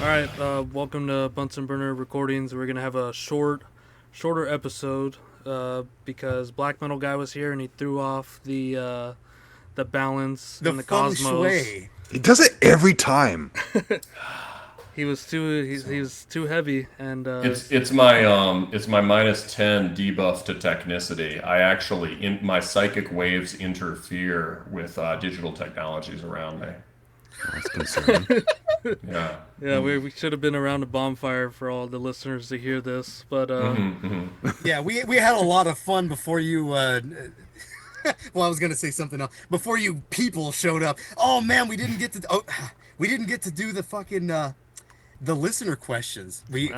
Alright, welcome to Bunsen Burner Recordings. We're gonna have a shorter episode, because Black Metal Guy was here and he threw off the balance in the feng cosmos. shui. He does it every time. He was too heavy, and It's my -10 debuff to technicity. I actually my psychic waves interfere with digital technologies around me. That's concerning. Yeah, we should have been around a bonfire for all the listeners to hear this, but Yeah, we had a lot of fun before you. Well, I was gonna say something else before you people showed up. Oh man, we didn't get to do the fucking the listener questions. We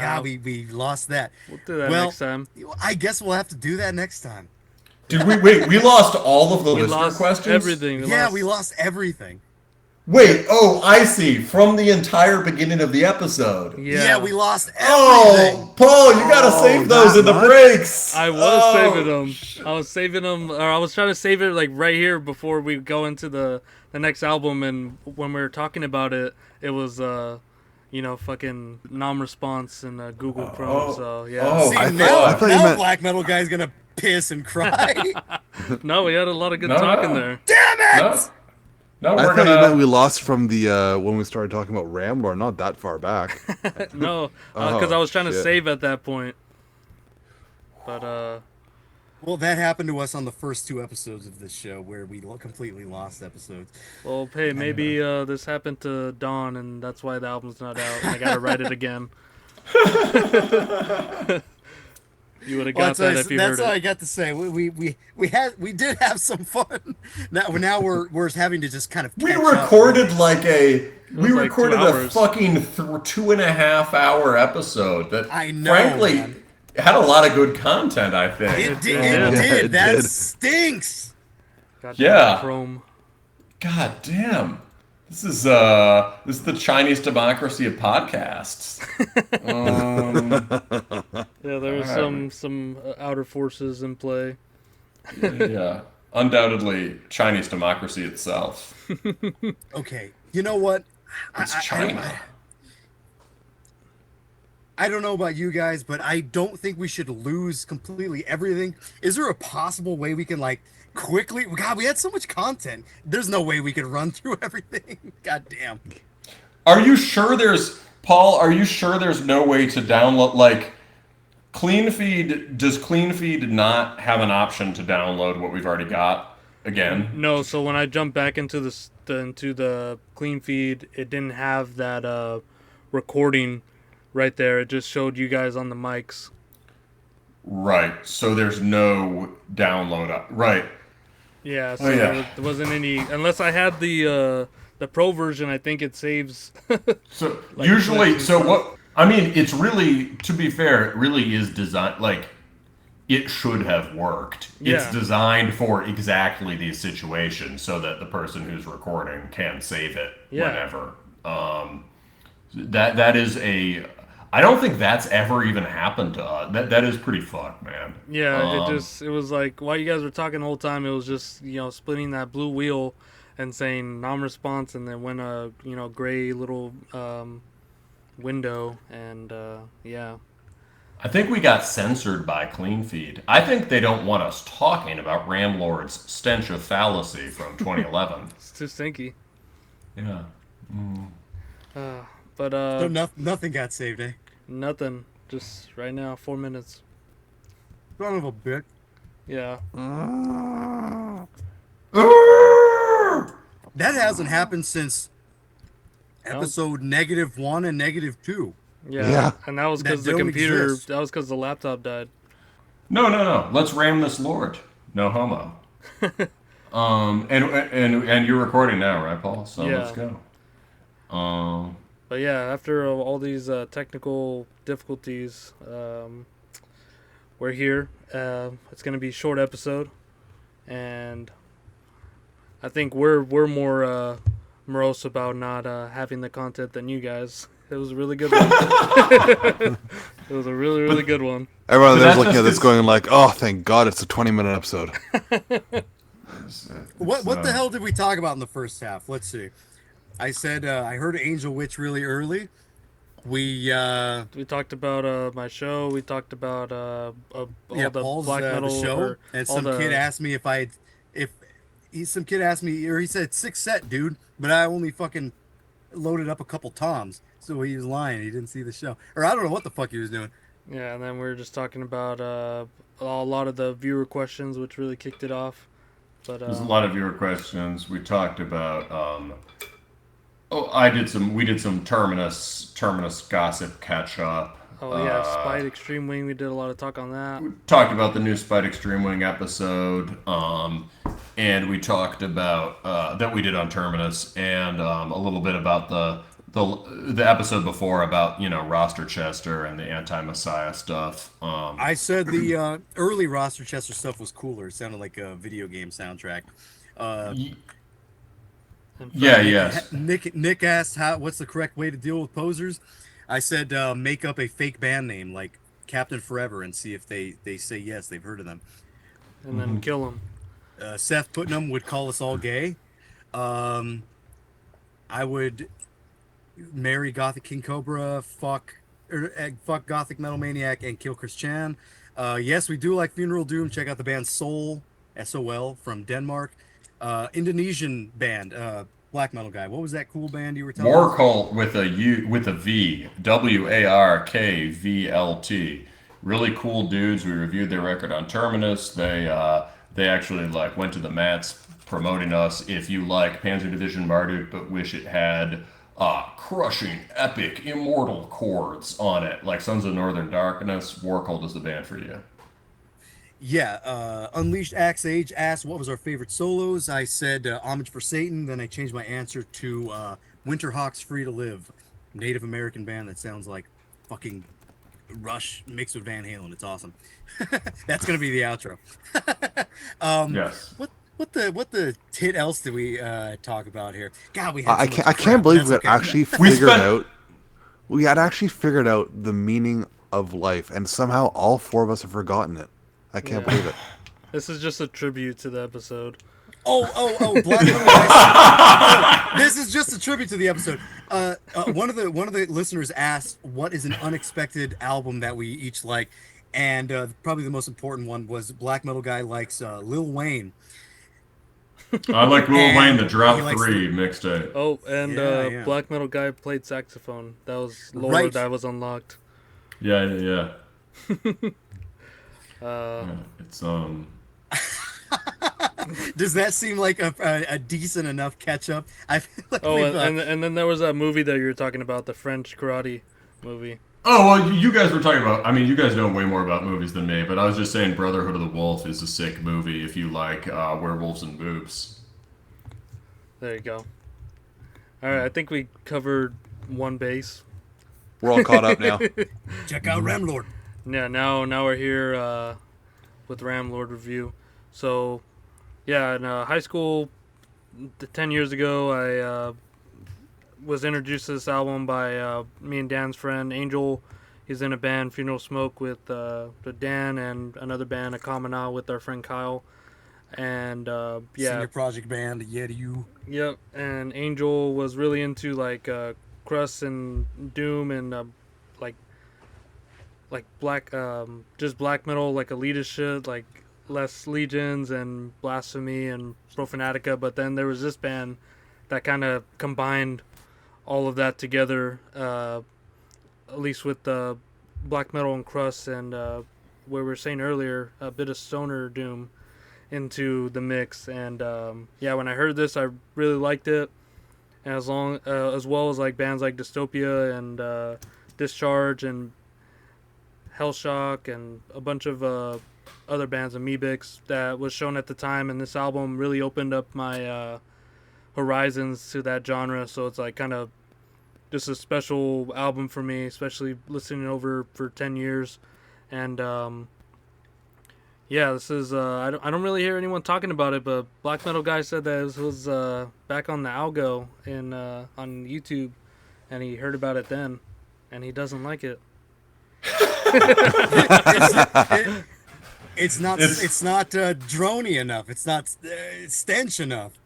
lost that. we'll do that next time. I guess we'll have to do that next time. Did we wait? We lost all of the We listener lost questions. everything. We lost everything. Wait. Oh, I see. From the entire beginning of the episode. Yeah, we lost everything. Oh, Paul, you gotta save those in the breaks. I was saving them. I was saving them, or I was trying to save it like right here before we go into the next album. And when we were talking about it, it was fucking non-response in Google Chrome. So yeah. See, I now thought you meant- Black Metal Guy's gonna piss and cry. No, we had a lot of good talk in there. Damn it! No, I we're thought you meant gonna. we lost from the when we started talking about Ramlord, not that far back. No, because I was trying to shit. save at that point. But Well, that happened to us on the first 2 episodes of this show, where we completely lost episodes. well, hey, maybe this happened to Dawn, and that's why the album's not out. And I gotta write it again. You would have got that if you heard That's all I it. got to say. We did have some fun. Now we're having to just kind of. We catch up. recorded like a. We like 2 recorded a hours. fucking 2.5 hour episode that, I know, frankly, man. had a lot of good content. I think. It did. Yeah, It did. it That did. stinks. Goddamn Yeah. Chrome. God damn. This is the Chinese democracy of podcasts. Yeah, there was Alright. some outer forces in play. Yeah. Undoubtedly Chinese democracy itself. Okay. You know what? It's China. I don't know about you guys, but I don't think we should lose completely everything. Is there a possible way we can quickly? God, we had so much content. There's no way we could run through everything. God damn. Are you sure Paul, are you sure there's no way to download Clean Feed? Does Clean Feed not have an option to download what we've already got again? No, so when I jumped back into the clean feed, it didn't have that recording right there. It just showed you guys on the mics. Right. So there's no download. Right. Yeah, so yeah. there wasn't any, unless I had the pro version. I think it saves. So Like usually, clicks so and what? I mean, it's really, to be fair, it really is designed it should have worked. It's Yeah. designed for exactly these situations, so that the person who's recording can save it Yeah. whenever. That is a. I don't think that's ever even happened to us. That is pretty fucked, man. Yeah, it was like while you guys were talking the whole time, it was just splitting that blue wheel and saying non-response, and then when a gray little window, and yeah. I think we got censored by Clean Feed. I think they don't want us talking about Ramlord's Stench of Fallacy from 2011. It's too stinky. Yeah. But So nothing got saved, eh? nothing. Just right now, 4 minutes. Son of a bitch. Yeah. That hasn't happened since episode -1 and -2. Yeah. And that was because That the don't computer. exist. That was because the laptop died. No. Let's ram this Lord. No homo. And you're recording now, right, Paul? So Yeah. let's go. But yeah, after all these technical difficulties, we're here. It's gonna be a short episode, and I think we're more morose about not having the content than you guys. It was a really good one. It was a really, really good one. Everyone But there's that's looking at just this going like, oh, thank God it's a 20-minute episode. What the hell did we talk about in the first half? Let's see. I said I heard Angel Witch really early. We talked about my show. We talked about all the Paul's black the metal show, or and all some kid the. asked me if some kid asked me, or he said 6 set, dude, but I only fucking loaded up a couple toms, so he was lying. He didn't see the show, or I don't know what the fuck he was doing. Yeah, and then we were just talking about a lot of the viewer questions, which really kicked it off. But There's a lot of viewer questions. We talked about. We did some Terminus gossip catch up. oh yeah, Spite Extreme Wing. We did a lot of talk on that. Talked about the new Spite Extreme Wing episode, and we talked about that we did on Terminus, and a little bit about the episode before about Roster Chester and the Anti-Messiah stuff. I said the early Roster Chester stuff was cooler. It sounded like a video game soundtrack. Yes. Nick asked what's the correct way to deal with posers. I said make up a fake band name like Captain Forever and see if they say yes, they've heard of them. And then kill them. Seth Putnam would call us all gay. I would marry Gothic King Cobra, fuck Gothic Metal Maniac, and kill Chris Chan. Yes, we do like Funeral Doom. Check out the band Soul, SOL, from Denmark. Indonesian band, black metal guy. What was that cool band you were telling us? Warcult with a V, WARKVLT. Really cool dudes. We reviewed their record on Terminus. They actually went to the mats promoting us. If you like Panzer Division Marduk but wish it had crushing, epic, immortal chords on it, like Sons of Northern Darkness, Warcult is the band for you. Yeah, Unleashed Axe Age asked what was our favorite solos. I said Homage for Satan. Then I changed my answer to Winterhawk's Free to Live, Native American band that sounds like fucking Rush mixed with Van Halen. It's awesome. That's gonna be the outro. Yes. What the tit else did we talk about here? God, we I can't believe we had actually figured out the meaning of life, and somehow all four of us have forgotten it. I can't believe it. This is just a tribute to the episode. Oh, Black Metal. This is just a tribute to the episode. One of the listeners asked, "What is an unexpected album that we each like?" And probably the most important one was Black Metal Guy likes Lil Wayne. I like Lil Wayne, the Drop 3 mixtape. Oh, and Black Metal Guy played saxophone. That was lore that was unlocked. Yeah. It's Does that seem like a decent enough catch up? I feel like and then there was that movie that you were talking about, the French karate movie. Oh, well, you guys were talking about, you guys know way more about movies than me, but I was just saying Brotherhood of the Wolf is a sick movie if you like werewolves and boobs. There you go. All right, I think we covered one base. We're all caught up now. Check out Ramlord. Yeah, now we're here with Ramlord review. So, yeah, in high school, 10 years ago, I was introduced to this album by me and Dan's friend, Angel. He's in a band, Funeral Smoke, with Dan, and another band, Akamana, with our friend Kyle. And, Senior project band, you. Yep, and Angel was really into, Crust and Doom and, black, just black metal, elitist shit, less Legions and Blasphemy and Profanatica. But then there was this band that kind of combined all of that together, at least with the black metal and Crust and where we were saying earlier, a bit of stoner Doom into the mix. And when I heard this, I really liked it. And as well as bands like Dystopia and Discharge and Hellshock and a bunch of other bands, Amoebix, that was shown at the time, and this album really opened up my horizons to that genre. So it's kind of just a special album for me, especially listening over for 10 years. And this is I don't really hear anyone talking about it, but Black Metal Guy said that this was back on the algo on YouTube, and he heard about it then, and he doesn't like it. It's not droney enough. It's not stench enough.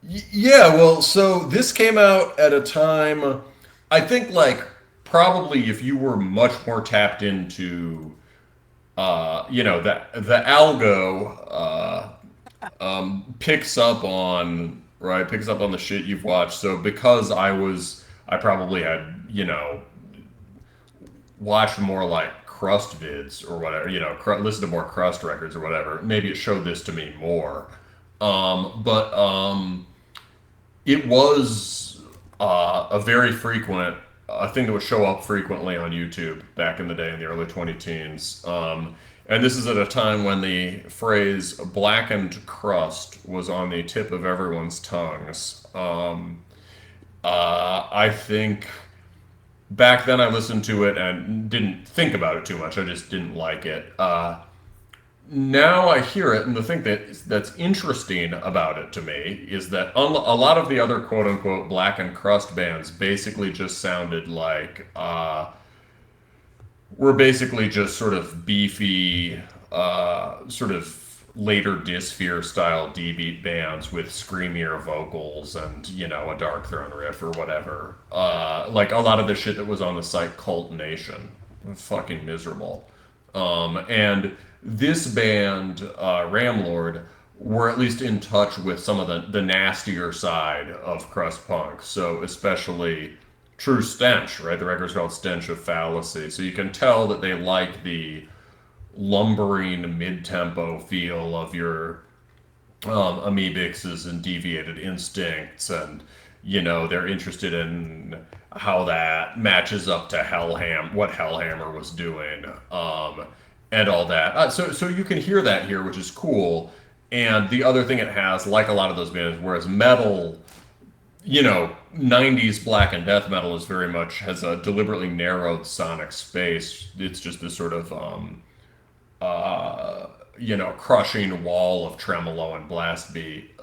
Yeah, well, so this came out at a time, I think probably if you were much more tapped into, the algo picks up on the shit you've watched. So because I probably had watched more like crust vids or whatever, listen to more crust records or whatever. Maybe it showed this to me more. But it was a very frequent a thing that would show up frequently on YouTube back in the day in the early 2010s. And this is at a time when the phrase blackened crust was on the tip of everyone's tongues. I think back then I listened to it and didn't think about it too much. I just didn't like it. Now I hear it, and the thing that's interesting about it to me is that a lot of the other quote unquote black and crust bands basically just sounded like were basically just sort of beefy, sort of later Dysphere style D-beat bands with screamier vocals and a Dark Throne riff or whatever. Like a lot of the shit that was on the site Cult Nation, fucking miserable. And this band, Ramlord, were at least in touch with some of the nastier side of crust punk. So especially True Stench, right? The record's called Stench of Fallacy. So you can tell that they like the lumbering mid-tempo feel of your Amoebixes and Deviated Instincts, and they're interested in how that matches up to what Hellhammer was doing. And all that. So you can hear that here, which is cool. And the other thing it has, like a lot of those bands, whereas metal, 90s black and death metal has a deliberately narrowed sonic space. It's just this sort of, crushing wall of tremolo and blast beat.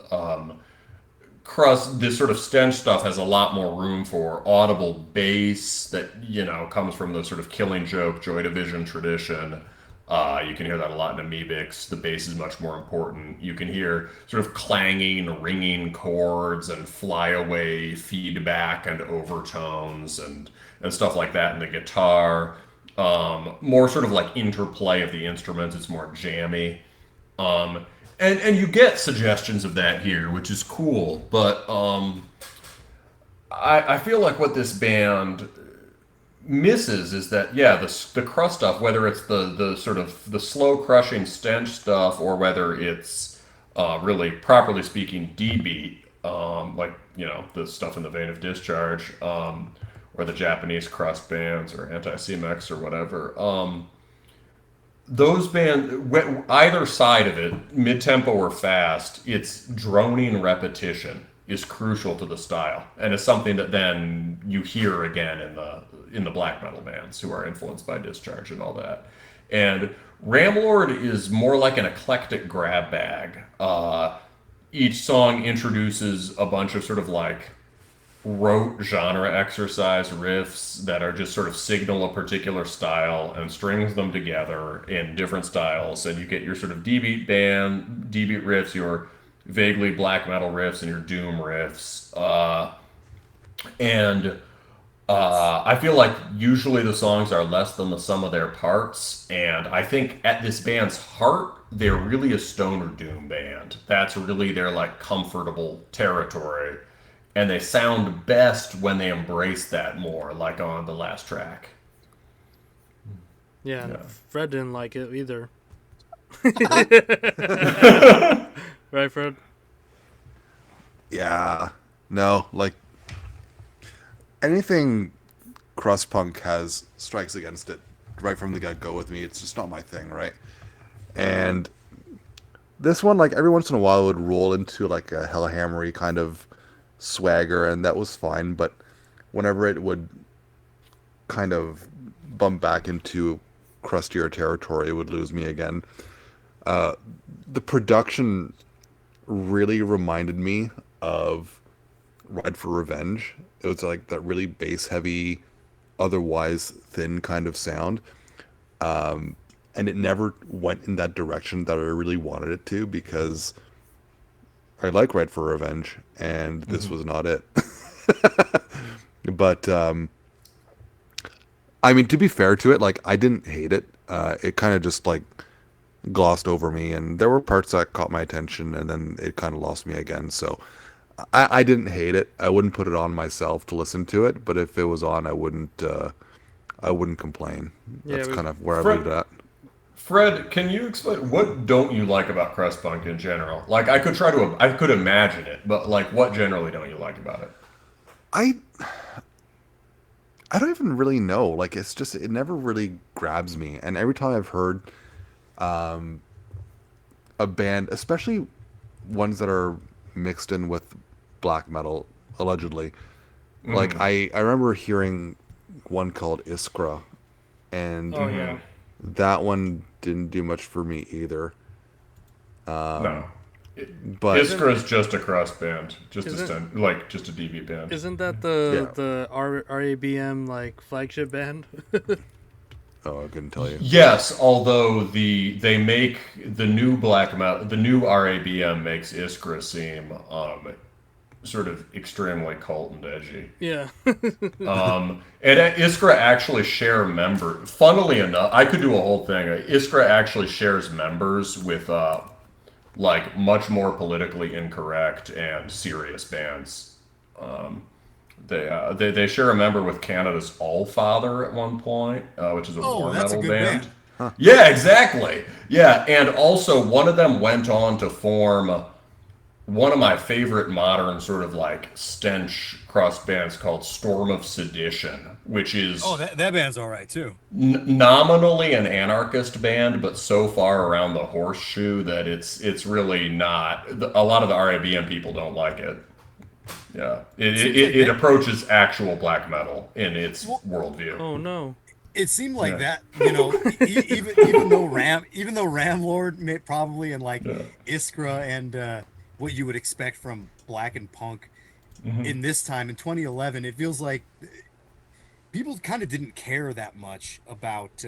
This sort of stench stuff has a lot more room for audible bass that, comes from the sort of Killing Joke, Joy Division tradition. You can hear that a lot in Amoebix. The bass is much more important. You can hear sort of clanging, ringing chords and flyaway feedback and overtones and stuff like that in the guitar. More sort of like interplay of the instruments. It's more jammy. And you get suggestions of that here, which is cool. But I feel like what this band misses is that the crust stuff, whether it's the sort of the slow crushing stench stuff or whether it's really properly speaking D-beat, like the stuff in the vein of Discharge, or the Japanese crust bands or Anti-CMX or whatever, those bands, either side of it, mid-tempo or fast, its droning repetition is crucial to the style, and it's something that then you hear again in the black metal bands who are influenced by Discharge and all that. And Ramlord is more like an eclectic grab bag. Each song introduces a bunch of sort of like rote genre exercise riffs that are just sort of signal a particular style and strings them together in different styles, and you get your sort of D-beat riffs, your vaguely black metal riffs, and your doom riffs. I feel like usually the songs are less than the sum of their parts, and I think at this band's heart, they're really a stoner doom band. That's really their like comfortable territory, and they sound best when they embrace that more, like on the last track. Yeah. Fred didn't like it either. Right, Fred? Yeah. No, like anything crust punk has strikes against it right from the get-go with me. It's just not my thing, right? And this one, like every once in a while, would roll into like a Hellhammery kind of swagger, and that was fine. But whenever it would kind of bump back into crustier territory, it would lose me again. The production really reminded me of Ride for Revenge. It was like that really bass heavy, otherwise thin kind of sound. And it never went in that direction that I really wanted it to, because I like Ride for Revenge, and this was not it. But I mean, to be fair to it, like I didn't hate it. It kind of just like glossed over me, and there were parts that caught my attention, and then it kind of lost me again. So I didn't hate it. I wouldn't put it on myself to listen to it, but if it was on, I wouldn't complain. Yeah, That's we- kind of where I Fred- leave it at. Fred, can you explain what don't you like about crust punk in general? Like, I could imagine it, but like, what generally don't you like about it? I I don't even really know. Like it's just it never really grabs me. And every time I've heard a band, especially ones that are mixed in with black metal, allegedly, like I remember hearing one called Iskra, and Oh yeah. that one didn't do much for me either. No. But Iskra is just a crust band, just Isn't- just a DV band. Isn't that Yeah. the RABM like flagship band? oh, I couldn't tell you. Yes, although they make the new black metal, the new RABM makes Iskra seem sort of extremely cult and edgy. Yeah. And Iskra actually share members. Funnily enough, I could do a whole thing. Iskra actually shares members with like much more politically incorrect and serious bands. They share a member with Canada's Allfather at one point, which is a war that's a metal good band. band. Yeah, exactly. Yeah, and also one of them went on to form one of my favorite modern sort of like stench cross bands called Storm of Sedition, which is Oh, that band's all right too. nominally an anarchist band, but so far around the horseshoe that it's really not. A lot of the RABM people don't like it. Yeah, it approaches actual black metal in its worldview. Oh no. It seemed like Yeah. that, you know, even though Ramlord probably and like Iskra and what you would expect from black and punk in this time in 2011, it feels like people kind of didn't care that much about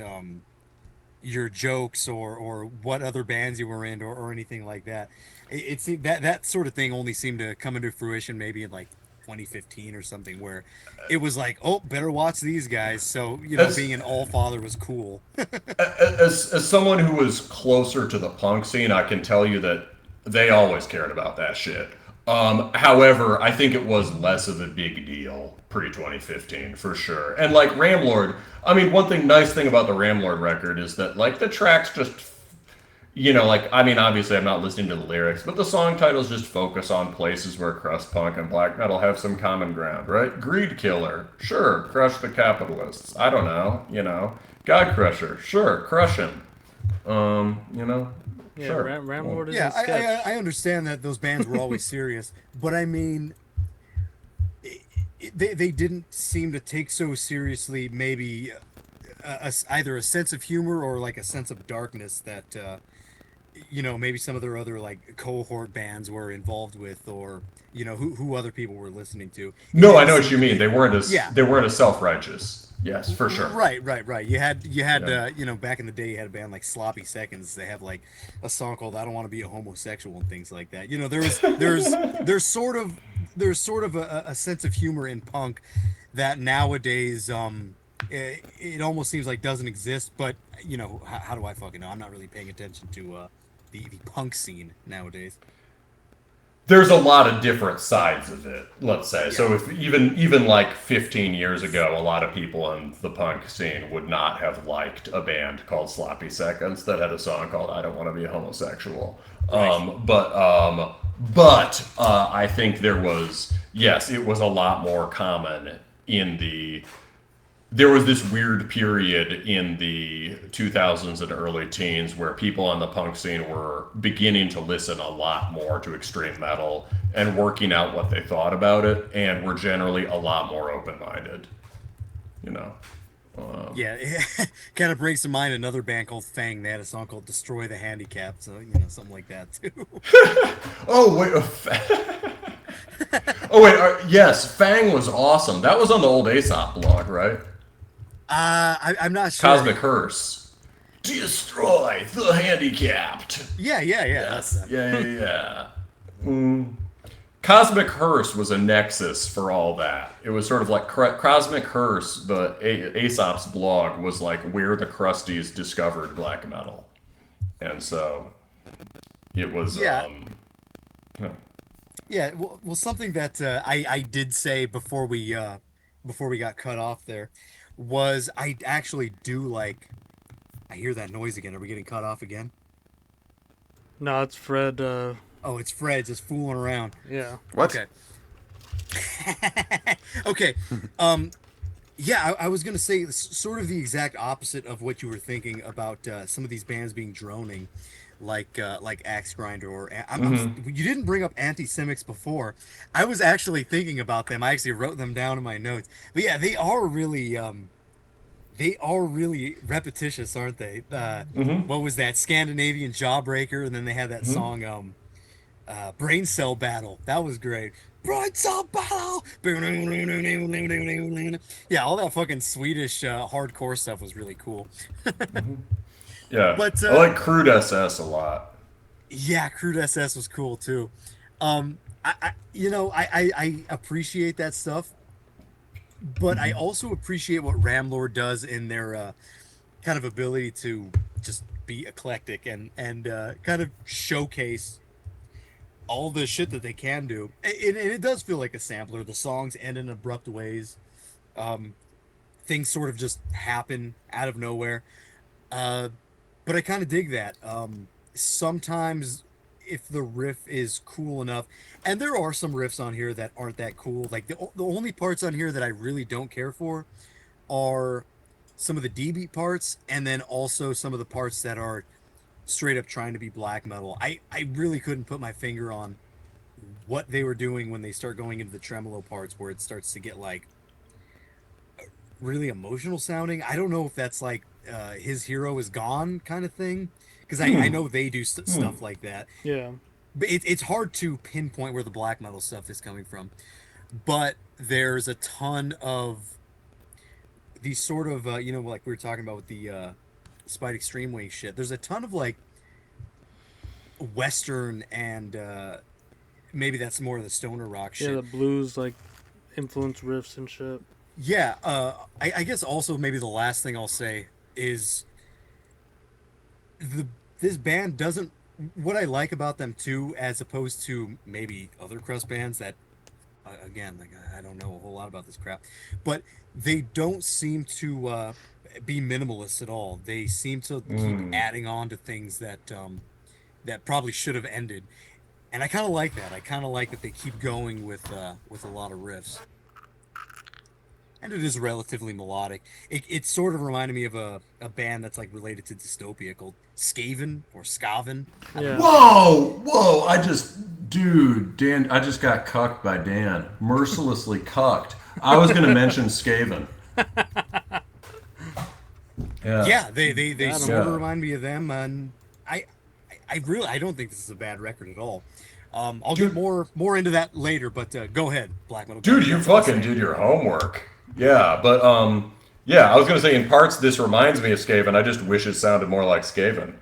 your jokes or what other bands you were in or anything like that. It seemed that sort of thing only seemed to come into fruition maybe in like 2015 or something, where it was like, oh, better watch these guys. So, you know, being an Allfather was cool. As someone who was closer to the punk scene, I can tell you that they always cared about that shit. However, I think it was less of a big deal pre-2015 for sure. And like Ramlord, I mean, nice thing about the Ramlord record is that like the tracks just, you know, like, I mean, obviously I'm not listening to the lyrics, but the song titles just focus on places where crust punk and black metal have some common ground, right? Greed Killer, sure, crush the capitalists. I don't know, you know. God Crusher, sure, crush him. You know, Yeah, sure. Ramlord is Yeah, a sketch. I understand that those bands were always serious, but I mean, they didn't seem to take so seriously maybe either a sense of humor or like a sense of darkness that you know, maybe some of their other like cohort bands were involved with, or you know, who other people were listening to. No, I know what you mean. They weren't as Yeah. self-righteous. Yes, for sure. Right. You had Yeah. you know, back in the day you had a band like Sloppy Seconds. They have like a song called "I Don't Want to Be a Homosexual" and things like that. You know, there's sort of a sense of humor in punk that nowadays it almost seems like doesn't exist. But you know, how do I fucking know? I'm not really paying attention to the punk scene nowadays. There's a lot of different sides of it, let's say. So if even like 15 years ago, a lot of people in the punk scene would not have liked a band called Sloppy Seconds that had a song called "I Don't Want to Be a Homosexual." Right. But I think it was a lot more common there was this weird period in the 2000s and early teens where people on the punk scene were beginning to listen a lot more to extreme metal and working out what they thought about it, and were generally a lot more open-minded, you know. Yeah, it kind of brings to mind another band called Fang. They had a song called "Destroy the Handicap," so you know, something like that too. Oh wait, yes, Fang was awesome. That was on the old Aesop blog, right? I'm not sure. Cosmic Hearse. Destroy the handicapped. Yeah. Yes. Yeah. Cosmic Hearse was a nexus for all that. It was sort of like Cosmic Hearse, the Aesop's blog, was like where the Krusties discovered black metal. And so it was, Yeah. yeah. Yeah, well, something that I did say before we got cut off there was I actually do like. I hear that noise again. Are we getting cut off again? No, it's Fred. Oh, it's Fred just fooling around. Yeah. What? Okay. Okay. Yeah, I was gonna say sort of the exact opposite of what you were thinking about some of these bands being droning, like Axe Grinder or you didn't bring up Anti-Semics before. I was actually thinking about them. I actually wrote them down in my notes. But yeah, they are really repetitious, aren't they? What was that Scandinavian Jawbreaker, and then they had that song Brain Cell Battle. That was great. Brain Cell Battle. Yeah, all that fucking Swedish hardcore stuff was really cool. Yeah. But I like Crude SS a lot. yeah, Crude SS was cool too. I appreciate that stuff, but I also appreciate what Ramlord does in their kind of ability to just be eclectic and kind of showcase all the shit that they can do. And it does feel like a sampler. The songs end in abrupt ways. Things sort of just happen out of nowhere. But I kind of dig that. Sometimes if the riff is cool enough, and there are some riffs on here that aren't that cool. Like the only parts on here that I really don't care for are some of the D beat parts, and then also some of the parts that are straight up trying to be black metal. I really couldn't put my finger on what they were doing when they start going into the tremolo parts where it starts to get like really emotional sounding. I don't know if that's like his hero is gone kind of thing, because I know they do stuff like that. Yeah. But it's hard to pinpoint where the black metal stuff is coming from. But there's a ton of these sort of like we were talking about with the Spite Extreme Wing shit. There's a ton of like Western and maybe that's more of the stoner rock shit. Yeah, the blues like influence riffs and shit. Yeah, I guess also maybe the last thing I'll say is this band doesn't. What I like about them too, as opposed to maybe other crust bands that, again, like I don't know a whole lot about this crap, but they don't seem to be minimalists at all. They seem to keep adding on to things that that probably should have ended, and I kind of like that. I kind of like that they keep going with a lot of riffs. And it is relatively melodic. It sort of reminded me of a band that's like related to Dystopia called Skaven or Skaven. Yeah. Whoa! Dude, Dan, I just got cucked by Dan. Mercilessly cucked. I was going to mention Skaven. Yeah, they sort of Yeah. remind me of them, and I don't think this is a bad record at all. I'll get more into that later, but go ahead, Black Metal. Dude, you fucking did your homework. Yeah, but yeah, I was gonna say in parts this reminds me of Skaven. I just wish it sounded more like Skaven,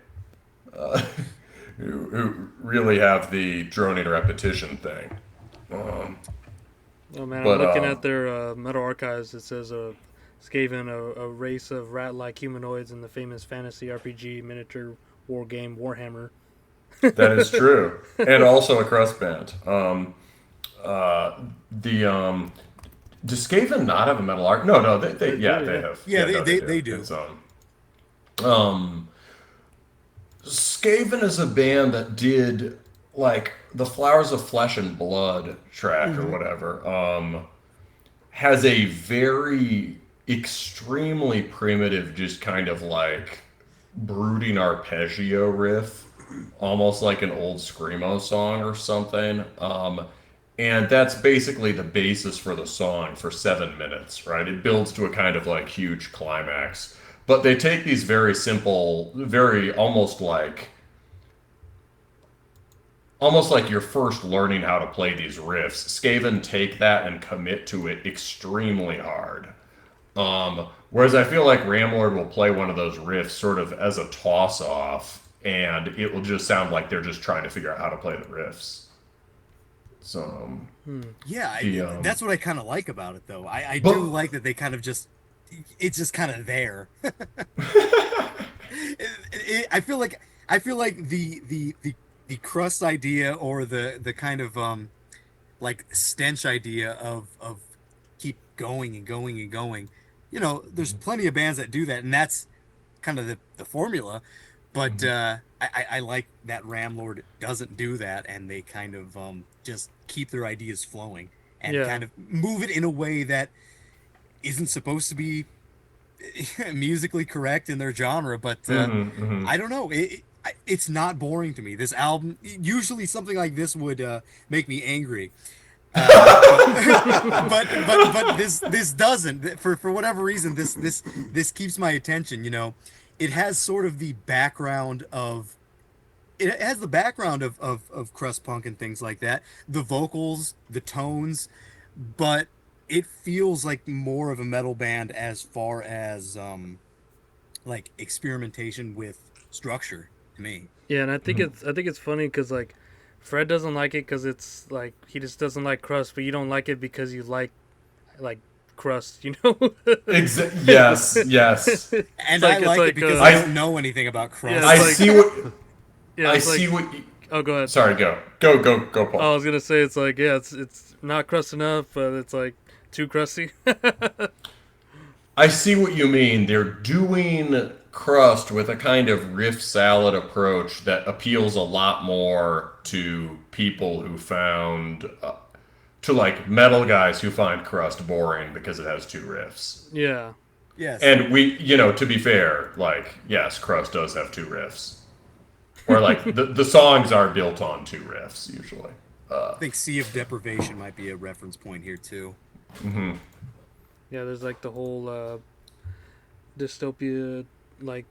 who really have the droning repetition thing. Oh man, But, I'm looking at their metal archives. It says Skaven, a race of rat-like humanoids in the famous fantasy RPG miniature war game Warhammer. That is true, and also a crust band. Does Skaven not have a metal arc? No, they do, have. Yeah, no, they do. It's, Skaven is a band that did like the Flowers of Flesh and Blood track or whatever. Has a very extremely primitive, just kind of like brooding arpeggio riff, almost like an old screamo song or something. And that's basically the basis for the song for 7 minutes, right? It builds to a kind of like huge climax. But they take these very simple, very almost like you're first learning how to play these riffs. Skaven take that and commit to it extremely hard. Whereas I feel like Ramlord will play one of those riffs sort of as a toss-off, and it will just sound like they're just trying to figure out how to play the riffs. So Yeah, that's what I kind of like about it, though. I But- do like that they kind of just, it's just kind of there. I feel like the crust idea or the kind of like stench idea of keep going and going and going. You know, there's plenty of bands that do that, and that's kind of the formula. But I like that Ramlord doesn't do that, and they kind of just keep their ideas flowing and Yeah. kind of move it in a way that isn't supposed to be musically correct in their genre. But I don't know. It's not boring to me. This album, usually something like this would make me angry. But this doesn't, for whatever reason. This keeps my attention. You know, it has sort of the background of crust punk and things like that. The vocals, the tones, but it feels like more of a metal band as far as like experimentation with structure to me. Yeah, and I think it's funny because like Fred doesn't like it because it's like he just doesn't like crust, but you don't like it because you like crust, you know? Yes, yes. And like- I like it's it because like, I don't know anything about crust. Yeah, I it's like- see what Yeah, I it's see like, what. You, oh, go ahead. sorry, go, Paul. I was gonna say it's like it's not crust enough, but it's like too crusty. I see what you mean. They're doing crust with a kind of riff salad approach that appeals a lot more to people who found to like metal guys who find crust boring because it has two riffs. Yeah. Yes. And we, you know, to be fair, like, yes, crust does have two riffs. Or like the songs are built on two riffs usually. I think Sea of Deprivation might be a reference point here too. Yeah, there's like the whole dystopia like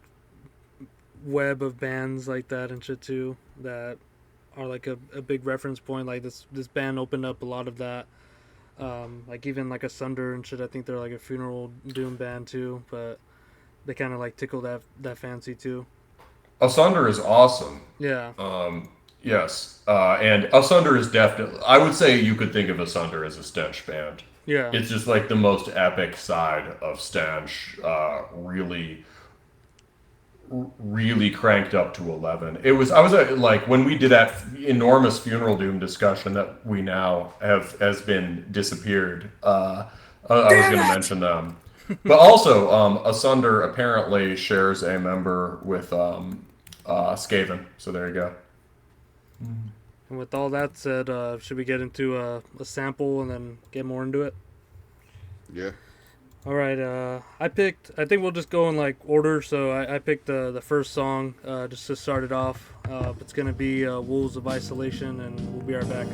web of bands like that and shit too that are like a big reference point. Like this band opened up a lot of that. Like even like Asunder and shit. I think they're like a funeral doom band too, but they kind of like tickle that fancy too. Asunder is awesome. Yeah. Yes. And Asunder is definitely, I would say you could think of Asunder as a Stench band. Yeah. It's just like the most epic side of Stench, really cranked up to 11. I was like, when we did that enormous funeral doom discussion that we now has been disappeared, I was going to mention them. But also, Asunder apparently shares a member with Skaven, so there you go. And with all that said, should we get into a sample and then get more into it? Yeah. All right. I think we'll just go in like order. So I picked the first song just to start it off. It's gonna be "Wolves of Isolation," and we'll be right back.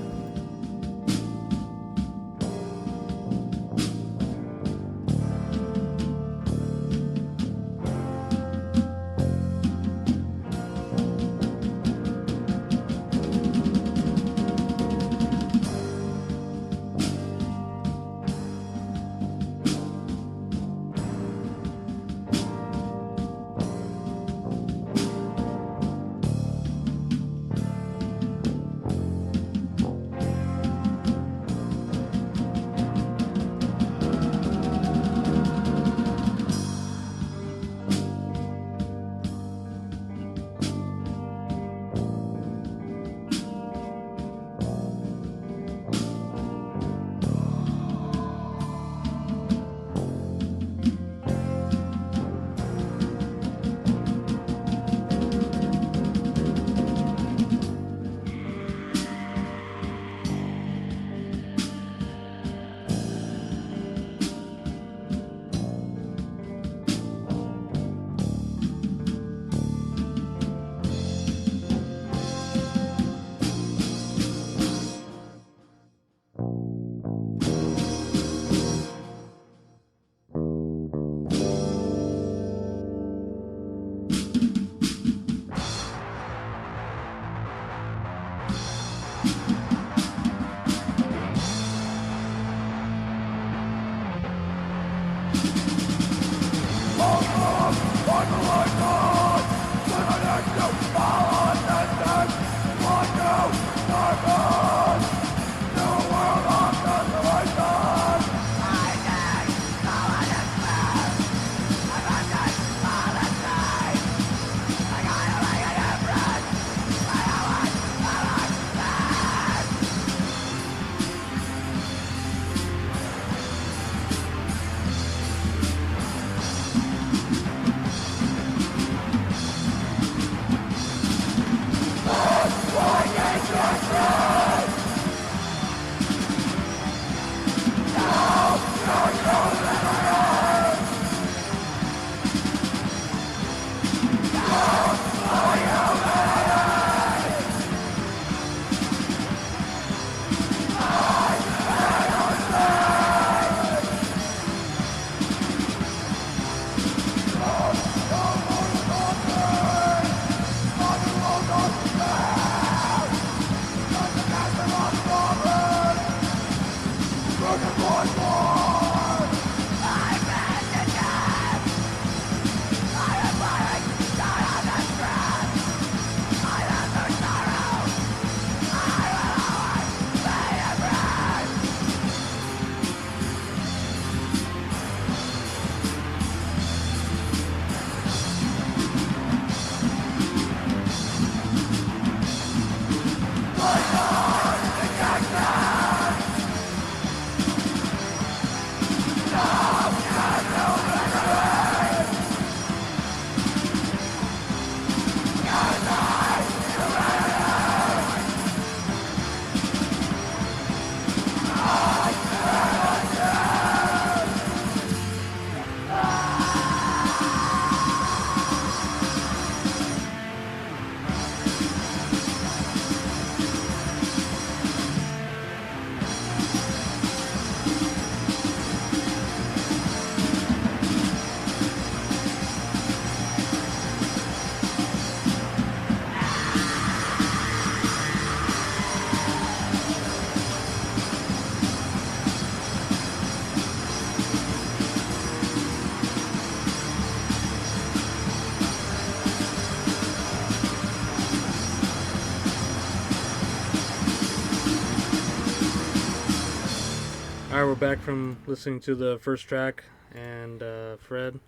All right, we're back from listening to the first track, and Fred,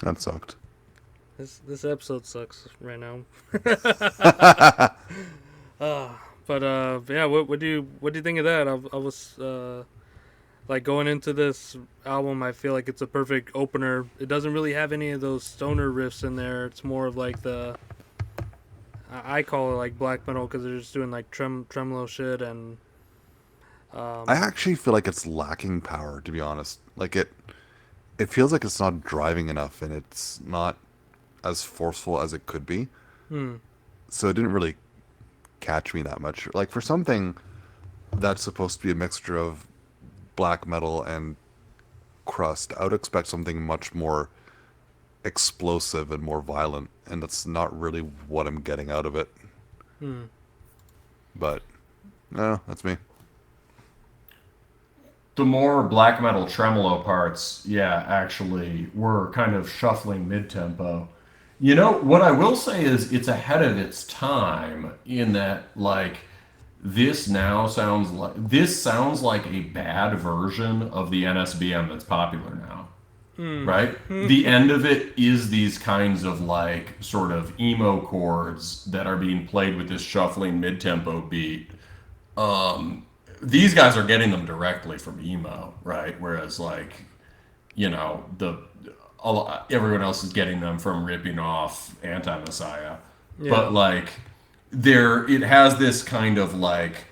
That sucked. this episode sucks right now. But yeah, what do you think of that? I was like going into this album, I feel like it's a perfect opener. It doesn't really have any of those stoner riffs in there. It's more of like I call it like black metal because they're just doing like tremolo shit and. I actually feel like it's lacking power, to be honest. Like it feels like it's not driving enough, and it's not as forceful as it could be. So it didn't really catch me that much. Like for something that's supposed to be a mixture of black metal and crust, I would expect something much more explosive and more violent, and that's not really what I'm getting out of it. But no, that's me. The more black metal tremolo parts, yeah, actually were kind of shuffling mid-tempo. You know, what I will say is it's ahead of its time in that, like, this sounds like a bad version of the NSBM that's popular now. Right? The end of it is these kinds of, like, sort of emo chords that are being played with this shuffling mid-tempo beat. These guys are getting them directly from emo, right? Whereas, like, you know, everyone else is getting them from ripping off Anti-Messiah. Yeah. But, like, it has this kind of, like,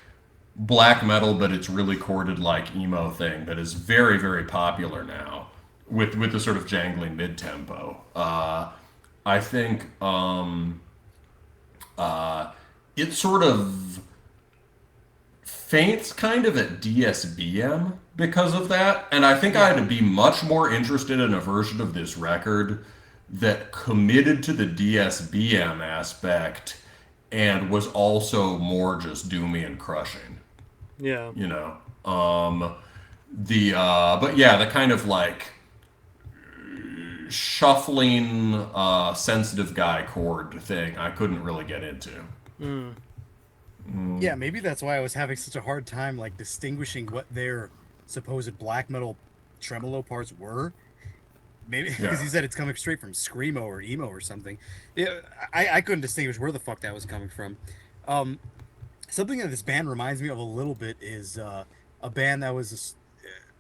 black metal, but it's really chorded like emo thing that is very, very popular now with the sort of jangling mid-tempo. I think it sort of faints kind of at DSBM because of that. And I think I had to be much more interested in a version of this record that committed to the DSBM aspect and was also more just doomy and crushing. Yeah. You know? But yeah, the kind of like shuffling sensitive guy chord thing I couldn't really get into. Yeah, maybe that's why I was having such a hard time like distinguishing what their supposed black metal tremolo parts were. Maybe because you said it's coming straight from screamo or emo or something. Yeah, I couldn't distinguish where the fuck that was coming from. Something that this band reminds me of a little bit is a band that was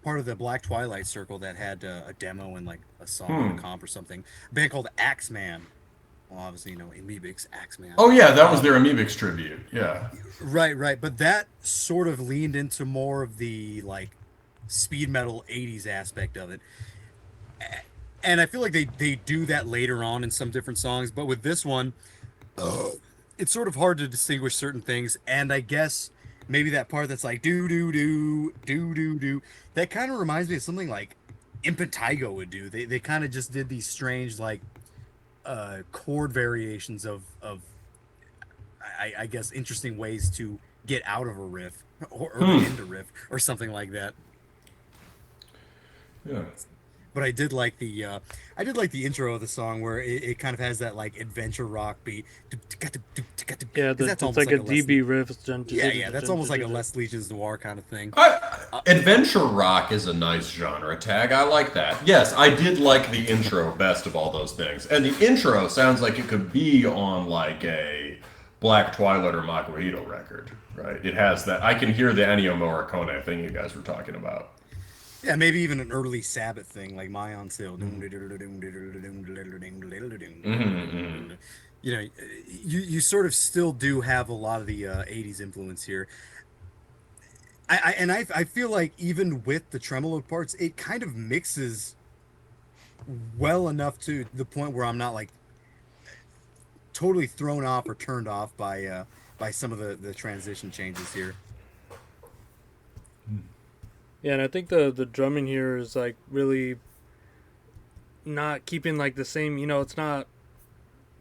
part of the Black Twilight Circle that had a demo and like a song on a comp or something. A band called Axeman. Well, obviously, you know, Amoebix, Axeman. Oh, yeah, that was their Amoebix tribute. Yeah. Right. But that sort of leaned into more of the, like, speed metal 80s aspect of it. And I feel like they do that later on in some different songs. But with this one, it's sort of hard to distinguish certain things. And I guess maybe that part that's like, do-do-do, do-do-do, that kind of reminds me of something like Impetigo would do. They kind of just did these strange, like, chord variations of I guess interesting ways to get out of a riff or into riff or something like that. Yeah. But I did like the intro of the song where it kind of has that like adventure rock beat. Yeah, it's like a DB riff. Yeah, that's almost like a Les Legions Noir kind of thing. Adventure rock is a nice genre tag. I like that. Yes, I did like the intro best of all those things. And the intro sounds like it could be on like a Black Twilight or Makuhito record, right? It has that. I can hear the Ennio Morricone thing you guys were talking about. Yeah, maybe even an early Sabbath thing like Mayan Seal. You know, you sort of still do have a lot of the 80s influence here. I feel like even with the tremolo parts, it kind of mixes well enough to the point where I'm not like totally thrown off or turned off by some of the transition changes here. Yeah, and I think the drumming here is like really not keeping like the same, you know, it's not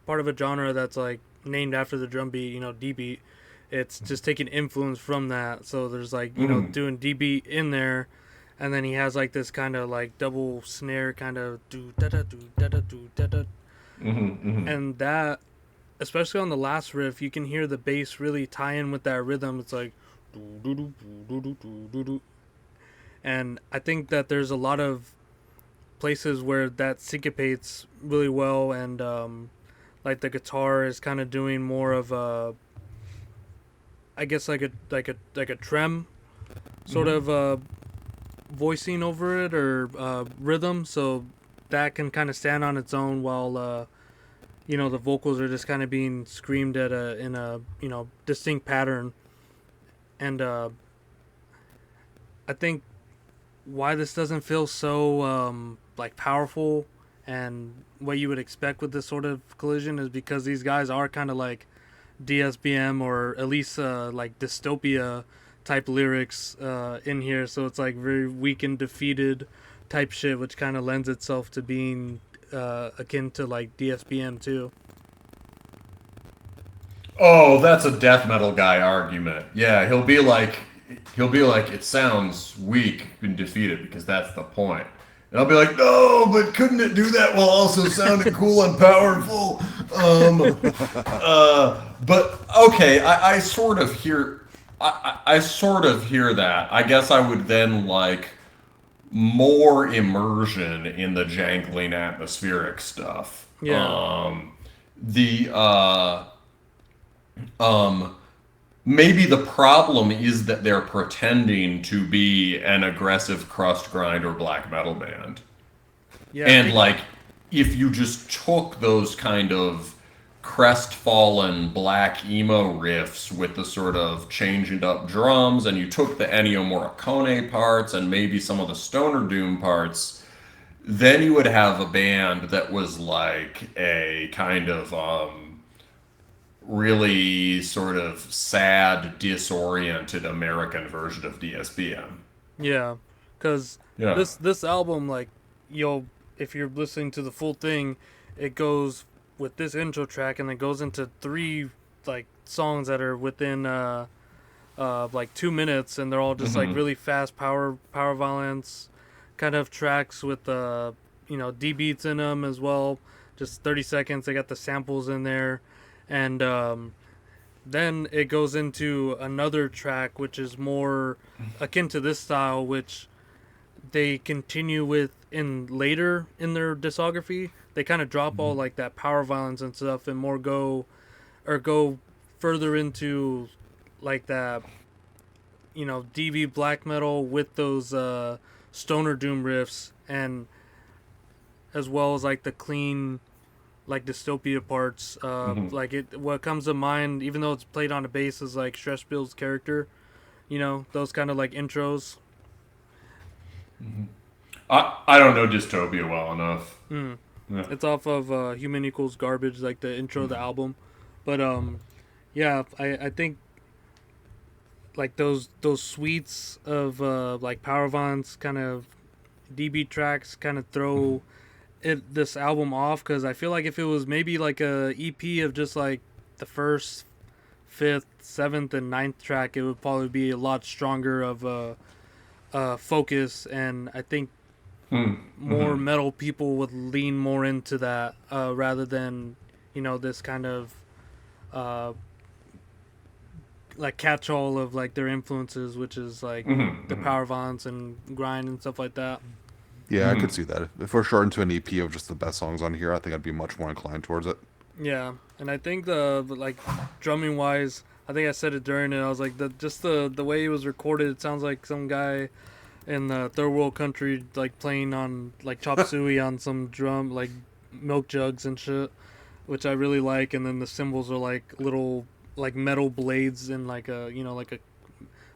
part of a genre that's like named after the drum beat, you know, D beat. It's just taking influence from that. So there's like, you know, doing D beat in there, and then he has like this kind of like double snare kind of do da da do da da do da da. And that, especially on the last riff, you can hear the bass really tie in with that rhythm. It's like do do do do do do do do. and I think that there's a lot of places where that syncopates really well, and like the guitar is kind of doing more of a, I guess like a trem sort of voicing over it, or rhythm, so that can kind of stand on its own, while the vocals are just kind of being screamed at in a distinct pattern. And I think why this doesn't feel so like powerful and what you would expect with this sort of collision is because these guys are kind of like DSBM, or at least like dystopia type lyrics in here, so it's like very weak and defeated type shit, which kind of lends itself to being akin to like DSBM too. Oh, that's a death metal guy argument. Yeah, he'll be like, it sounds weak and defeated because that's the point. And I'll be like, no, but couldn't it do that while also sounding cool and powerful? But okay, I sort of hear, I sort of hear that. I guess I would then like more immersion in the jangling atmospheric stuff. Yeah. The maybe the problem is that they're pretending to be an aggressive crust grind or black metal band. Yeah. And like, if you just took those kind of crestfallen black emo riffs with the sort of changing up drums, and you took the Ennio Morricone parts and maybe some of the Stoner Doom parts, then you would have a band that was like a kind of really sort of sad, disoriented American version of DSBM. Yeah, because Yeah. this album, like, if you're listening to the full thing, it goes with this intro track, and it goes into 3 like songs that are within like 2 minutes, and they're all just like really fast power violence kind of tracks with D beats in them as well. Just 30 seconds. They got the samples in there, and then it goes into another track which is more akin to this style, which they continue with in later in their discography. They kind of drop all like that power violence and stuff, and more go further into like that DV black metal with those stoner doom riffs, and as well as like the clean like dystopia parts. Like what comes to mind, even though it's played on a bass, is like Stressbill's character. Those kind of like intros. I don't know dystopia well enough. Yeah. It's off of Human Equals Garbage, like the intro of the album. But yeah, I think like those suites of like power violence kind of DB tracks kind of throw this album off, because I feel like if it was maybe like a EP of just like the first, 5th, 7th, and 9th track, it would probably be a lot stronger of a focus, and I think more metal people would lean more into that rather than this kind of like catch-all of like their influences, which is like the power violence and grind and stuff like that. Yeah, I could see that. If we're short into an EP of just the best songs on here, I think I'd be much more inclined towards it. Yeah, and I think the like drumming wise, I think I said it during it. I was like, the way it was recorded, it sounds like some guy in the third world country like playing on like chop suey on some drum, like milk jugs and shit, which I really like. And then the cymbals are like little like metal blades in like a like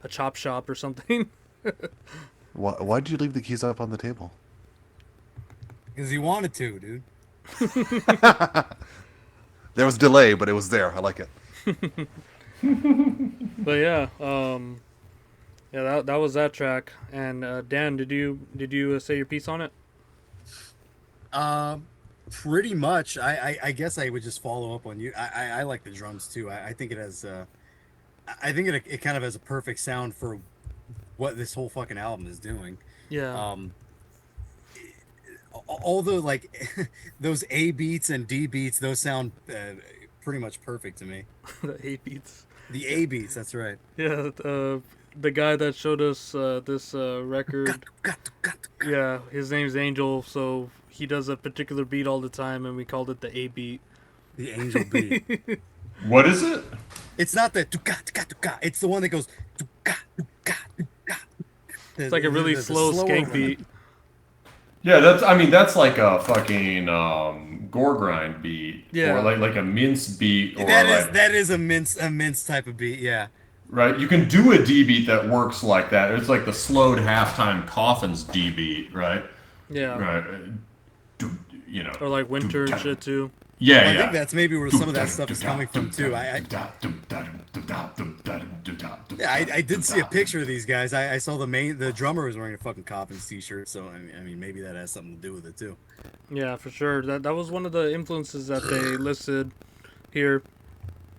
a chop shop or something. Why did you leave the keys up on the table? Because he wanted to, dude. There was delay, but it was there. I like it. But yeah, yeah, that was that track. And Dan, did you say your piece on it? Pretty much. I guess I would just follow up on you. I like the drums too. I think it has. I think it kind of has a perfect sound for what this whole fucking album is doing. Yeah. Although like those A beats and D beats, those sound pretty much perfect to me. The 8 beats. The A beats, that's right. Yeah, the guy that showed us this record, yeah, his name's Angel, so he does a particular beat all the time, and we called it the A beat. The angel beat. What is it? It's not the tuka tuka tuka. It's the one that goes tuka tuka tuka. It's like a really slow skank beat. Yeah, that's like a fucking gore grind beat, Yeah. or like a mince beat, or That is a mince type of beat. Yeah. right. You can do a D beat that works like that. It's like the slowed halftime coffins D beat, right? Yeah. Right. You know. Or like Winter and shit too. Yeah, I yeah. think that's maybe where some of that stuff is coming from too. I did see a picture of these guys. I saw the drummer was wearing a fucking Coffins t-shirt, so I mean maybe that has something to do with it too. Yeah, for sure. That was one of the influences that they listed here.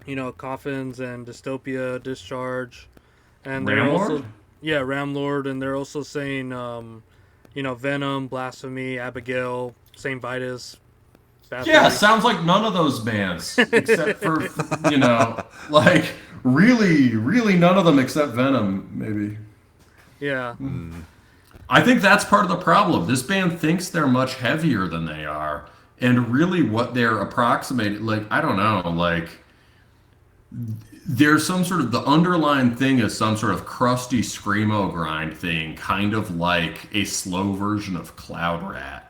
You know, Coffins and Dystopia, Discharge, and they're also Ramlord, and they're also saying you know, Venom, Blasphemy, Abigail, Saint Vitus. Yeah, sounds like none of those bands, except for, you know, like, really none of them except Venom, maybe. Yeah. I think that's part of the problem. This band thinks they're much heavier than they are, and really what they're approximating, like, I don't know, like, there's some sort of, the underlying thing is some sort of crusty screamo grind thing, kind of like a slow version of Cloud Rat.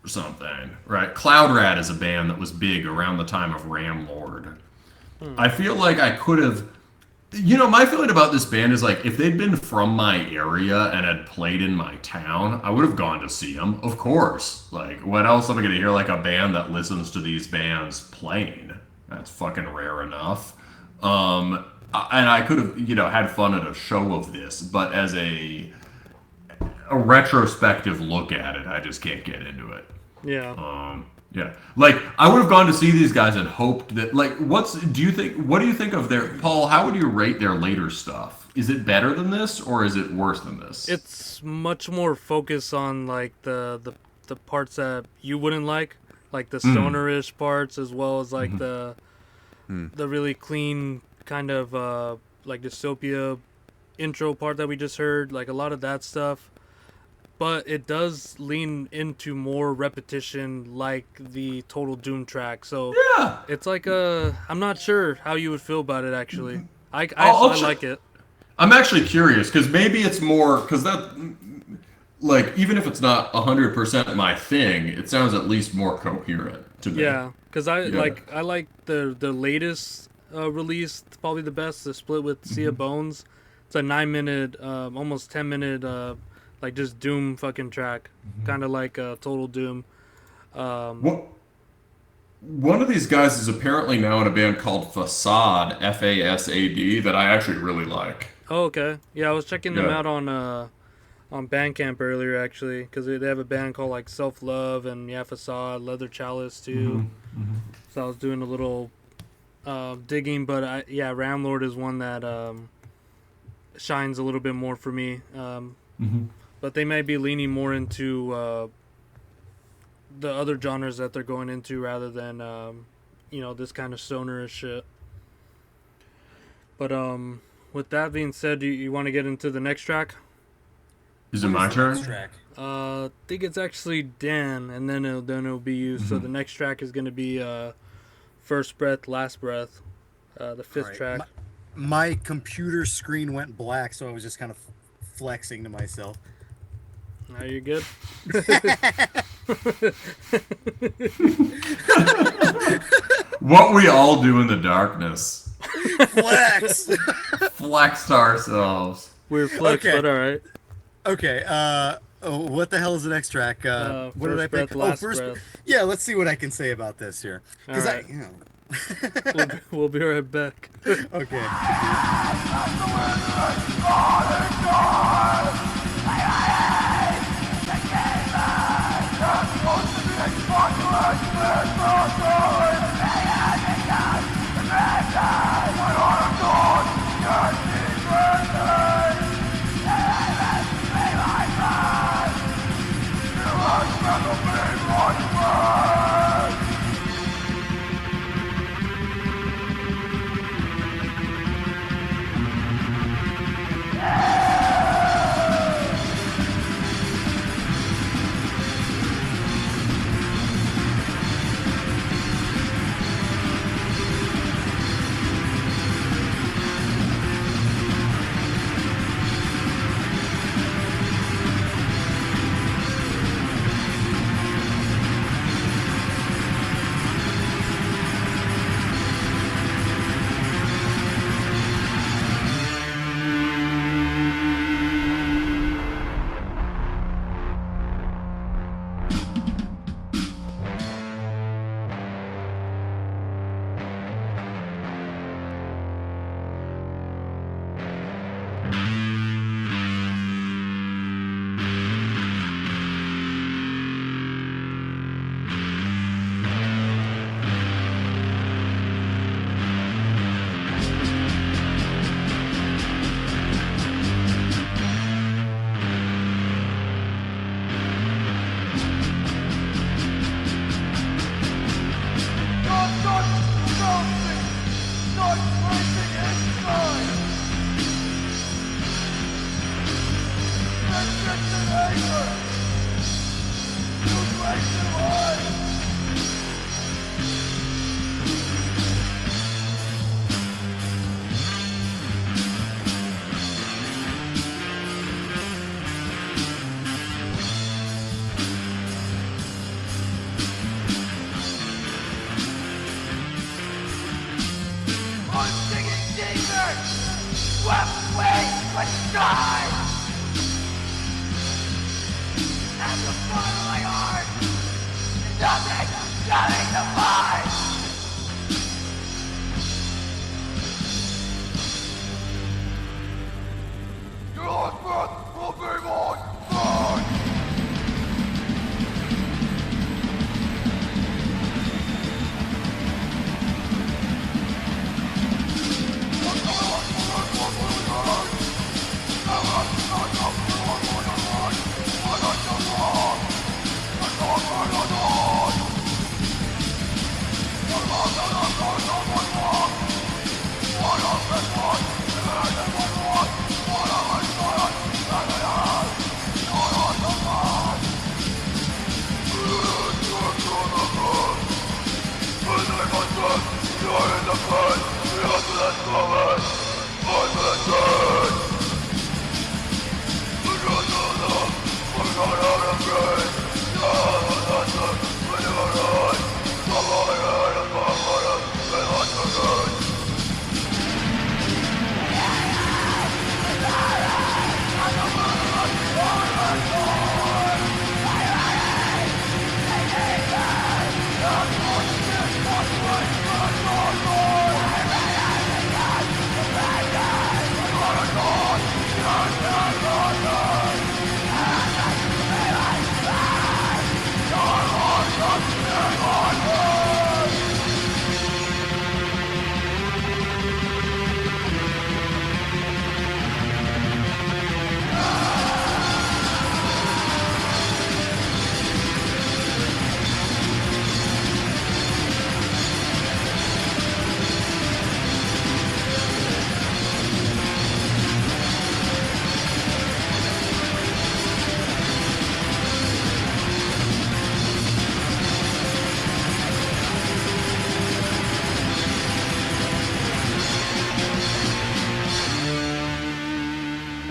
Or something, right? Cloud Rat is a band that was big around the time of Ramlord. I feel like I could have, you know, my feeling about this band is like, if they'd been from my area and had played in my town, I would have gone to see them, of course. Like, what else am I going to hear like a band that listens to these bands playing? That's fucking rare enough. And I could have, you know, had fun at a show of this, but as a retrospective look at it, I just can't get into it. Yeah. Yeah. Like, I would have gone to see these guys and hoped that, like, what do you think of their, Paul, how would you rate their later stuff? Is it better than this, or is it worse than this? It's much more focused on, like, the parts that you wouldn't like the stonerish parts, as well as, like, the really clean kind of, like, Dystopia intro part that we just heard, like, a lot of that stuff. But it does lean into more repetition, like the Total Doom track. So yeah, it's like I'm not sure how you would feel about it, actually. I like it. I'm actually curious, because maybe it's more, because that, like, even if it's not 100% my thing, it sounds at least more coherent to me. Yeah, because I like the latest release, probably the best, the split with Sea of Bones. It's a 9-minute, almost 10-minute, like just Doom fucking track, kind of like Total Doom. One of these guys is apparently now in a band called Facade, F-A-S-A-D, that I actually really like. Oh, okay. Yeah, I was checking them out on Bandcamp earlier, actually, because they have a band called like Self Love and Facade, Leather Chalice too. So I was doing a little digging, but Ramlord is one that shines a little bit more for me. But they may be leaning more into the other genres that they're going into rather than, you know, this kind of stonerish shit. But with that being said, you want to get into the next track? Is it my turn? I think it's actually Dan, and then it'll be you. So the next track is going to be First Breath, Last Breath, the fifth track. My computer screen went black, so I was just kind of flexing to myself. Now you're good. What we all do in the darkness. Flex. Flex to ourselves. We're flex, but all right. Okay. What the hell is the next track? What did I pick? Breath, Breath. Yeah, let's see what I can say about this here. Because right. We'll be right back. Okay.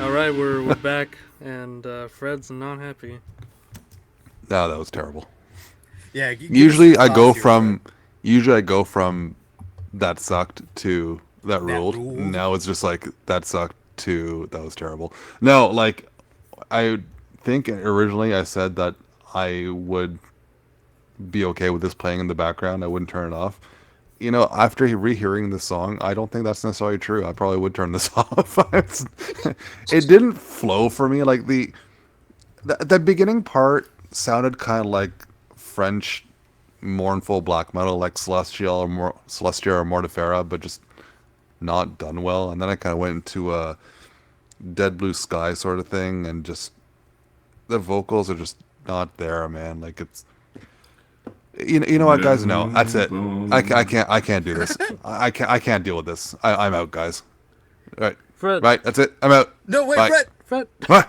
All right, we're back, and Fred's not happy. No, that was terrible. Yeah. Usually I go from that sucked to that ruled. ruled. Now it's just like that sucked to that was terrible. No, like I think originally I said that I would be okay with this playing in the background. I wouldn't turn it off. You know, after rehearing the song, I don't think that's necessarily true. I probably would turn this off. It didn't flow for me. Like the beginning part sounded kind of like French mournful black metal, like Celestial or Mortifera, but just not done well. And then I kind of went into a Dead Blue Sky sort of thing, and just the vocals are just not there, man. Like it's you know what, guys? No, that's it. I can't do this. I can't deal with this. I'm out, guys. Right, Fred. right. That's it. I'm out. No, wait, Bye. Fred. Fred. What?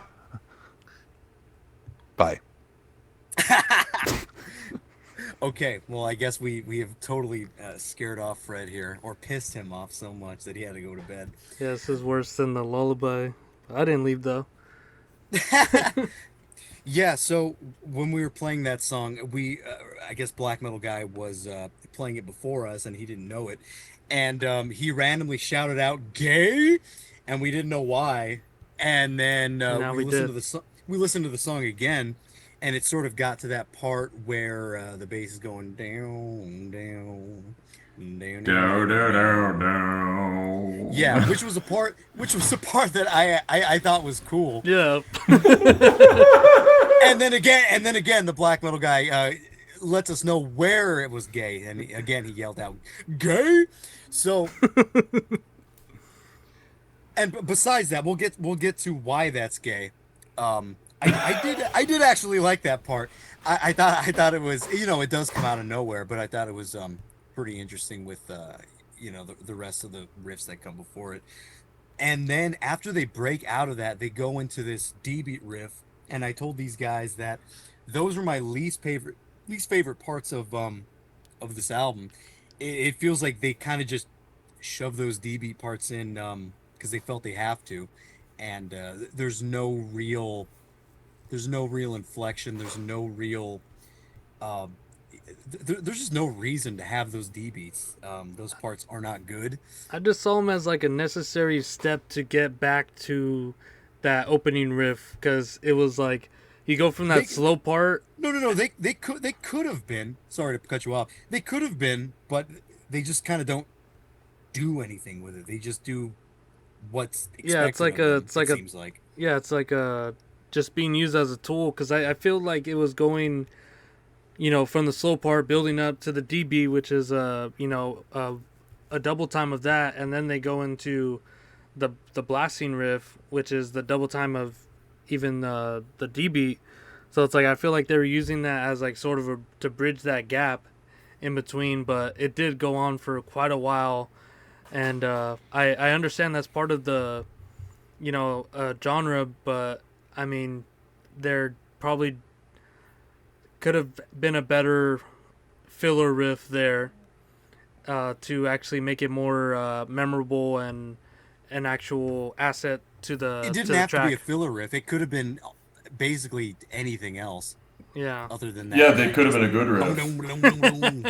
Bye. Okay, well, I guess we have totally scared off Fred here, or pissed him off so much that he had to go to bed. Yeah, this is worse than the lullaby. I didn't leave though. Yeah, so when we were playing that song, I guess Black Metal Guy was playing it before us, and he didn't know it, and he randomly shouted out "gay," and we didn't know why, and then Now we listened did. to we listened to the song again, and it sort of got to that part where the bass is going down, down, down, Down, down, down, down. yeah, which was a part that I thought was cool. Yeah. And then again, the Black Metal Guy lets us know where it was gay, and again he yelled out "gay." So, and besides that, we'll get to why that's gay. I did actually like that part. I thought it was, you know, it does come out of nowhere, but I thought it was pretty interesting with you know, the rest of the riffs that come before it. And then after they break out of that, they go into this D-beat riff. And I told these guys that those were my least favorite parts of this album. It feels like they kind of just shove those D-beat parts in because they felt they have to, and there's no real inflection. There's no real there's just no reason to have those D beats. Those parts are not good. I just saw them as like a necessary step to get back to that opening riff because it was like you go from that They, slow part. no. They could have been. Sorry to cut you off. They could have been, but they just kind of don't do anything with it. They just do what's Yeah, it's expected like of a, them. it's like It a, seems like. yeah, it's like just being used as a tool because I feel like it was going, from the slow part building up to the DB, which is a double time of that, and then they go into the blasting riff, which is the double time of even the D beat. So it's like I feel like they were using that as like sort of to bridge that gap in between, but it did go on for quite a while, and I understand that's part of the genre, but I mean there probably could have been a better filler riff there to actually make it more memorable and an actual asset to It to didn't the have to be a track. filler riff. It could have been basically anything else Yeah. other than Yeah, that they riff. could have Just been a good dum, riff. dum, dum, dum, dum.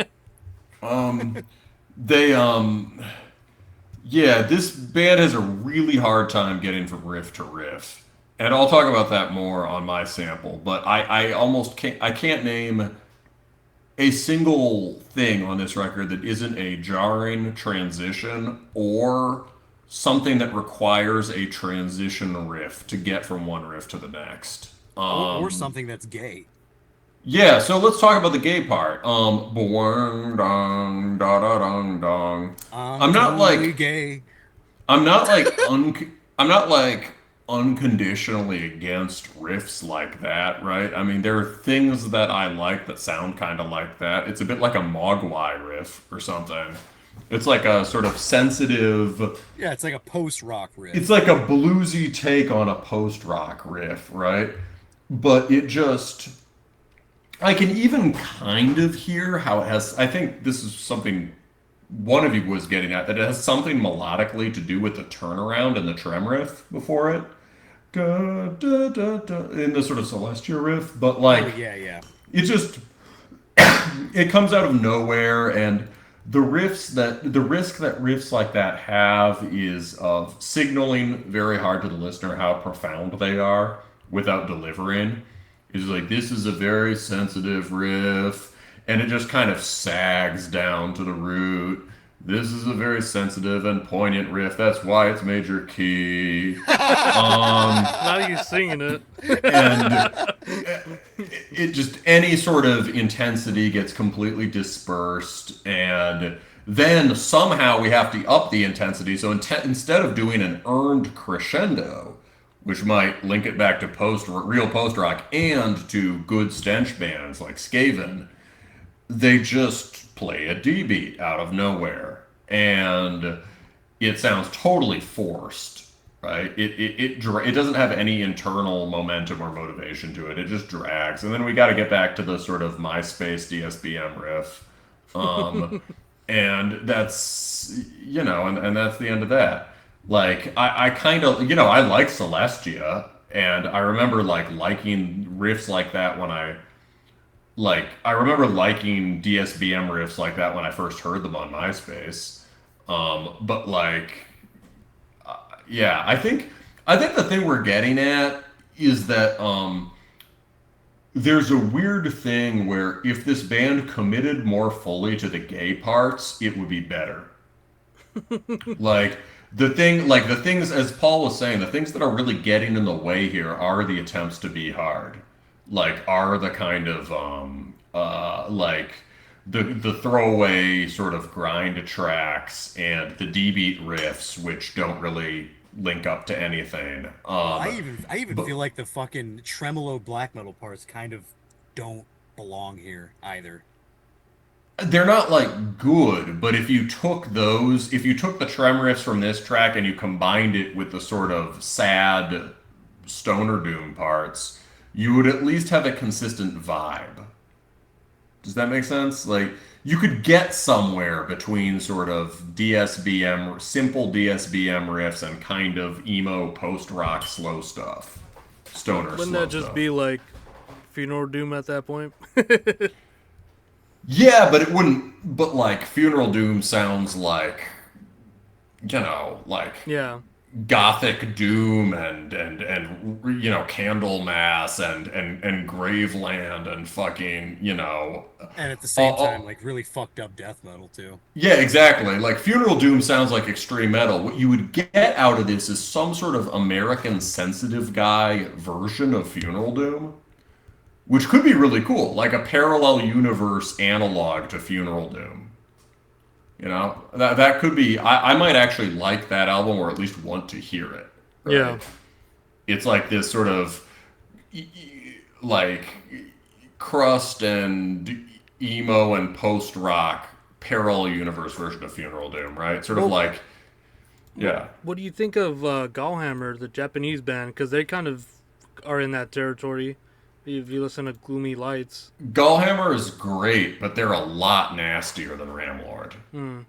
They Yeah, this band has a really hard time getting from riff to riff. And I'll talk about that more on my sample, but I almost can't name a single thing on this record that isn't a jarring transition or something that requires a transition riff to get from one riff to the next. Or something that's gay. Yeah, so let's talk about the gay part. Boing, dong, da da dong dong. I'm I'm not totally like gay. I'm not like I'm not like unconditionally against riffs like that, right? I mean, there are things that I like that sound kind of like that. It's a bit like a Mogwai riff or something. It's like a sort of sensitive. Yeah, it's like a post rock It's riff. like a bluesy take on a post rock riff, right? But it just. I can even kind of hear how it has. I think this is something one of you was getting at, that it has something melodically to do with the turnaround and the trem riff before it. Da, da, da, da, in the sort of celestial riff, but Oh like yeah. it just it comes out of nowhere, and the risk that riffs like that have is of signaling very hard to the listener how profound they are without delivering. It's like, this is a very sensitive riff, and it just kind of sags down to the root. This is a very sensitive and poignant riff. That's why it's major key. Now you singing it. And it just, any sort of intensity gets completely dispersed, and then somehow we have to up the intensity. So instead of doing an earned crescendo, which might link it back to real post rock and to good stench bands like Skaven, they just play a D beat out of nowhere, and it sounds totally forced. Right? It doesn't have any internal momentum or motivation to it. It just drags, and then we got to get back to the sort of MySpace DSBM riff, and that's and that's the end of that. Like I kind of I like Celestia, and I remember like liking riffs like that when I remember liking DSBM riffs like that when I first heard them on MySpace. But like, yeah, I think the thing we're getting at is that there's a weird thing where if this band committed more fully to the gay parts, it would be better. Like the things, as Paul was saying, the things that are really getting in the way here are the attempts to be hard. Like, are the kind of like the throwaway sort of grind tracks and the D beat riffs, which don't really link up to anything. I even But feel like the fucking tremolo black metal parts kind of don't belong here either. they're not like good, but if you took the trem riffs from this track and you combined it with the sort of sad stoner doom parts, you would at least have a consistent vibe. Does that make sense? Like, you could get somewhere between sort of DSBM, simple DSBM riffs and kind of emo post rock slow stuff, stoner Wouldn't slow that just stuff. be like Funeral Doom at that point? Yeah, but it wouldn't. But like Funeral Doom sounds like, like Yeah, gothic doom and Candlemas and Graveland and fucking And at the uh, same uh, time, like really fucked up death metal too. yeah, exactly. Like Funeral Doom sounds like extreme metal. What you would get out of this is some sort of American sensitive guy version of Funeral Doom, which could be really cool, like a parallel universe analog to Funeral Doom. That could be. I might actually like that album, or at least want to hear it. yeah, Right? It's like this sort of like crust and emo and post rock parallel universe version of Funeral Doom, right? Sort of Well, like, yeah. what do you think of Gallhammer, the Japanese band? Because they kind of are in that territory. If you listen to Gloomy Lights. Gallhammer is great, but they're a lot nastier than Ramlord. Hmm.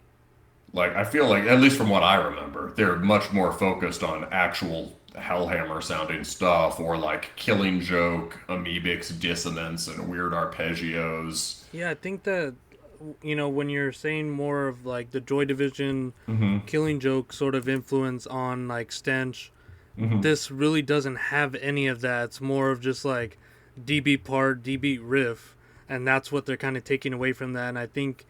Like, I feel like, at least from what I remember, they're much more focused on actual Hellhammer sounding stuff, or like Killing Joke, amoebics dissonance, and weird arpeggios. Yeah, I think that when you're saying more of like the Joy Division, Mm-hmm. Killing Joke sort of influence on like Stench, Mm-hmm. this really doesn't have any of that. It's more of just like DB part, DB riff, and that's what they're kind of taking away from that. And I think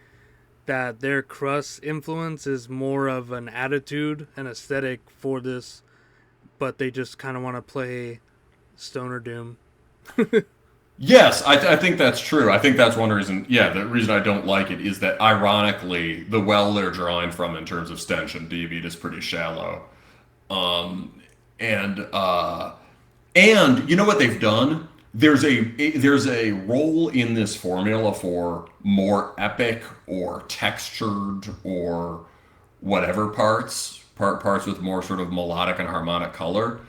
that their crust influence is more of an attitude and aesthetic for this, but they just kind of want to play stoner doom. Yes, I think that's true. I think that's one reason. Yeah, the reason I don't like it is that ironically, the well they're drawing from in terms of stench and DB is pretty shallow. Um, and you know what they've done? There's a role in this formula for more epic or textured or whatever parts with more sort of melodic and harmonic color.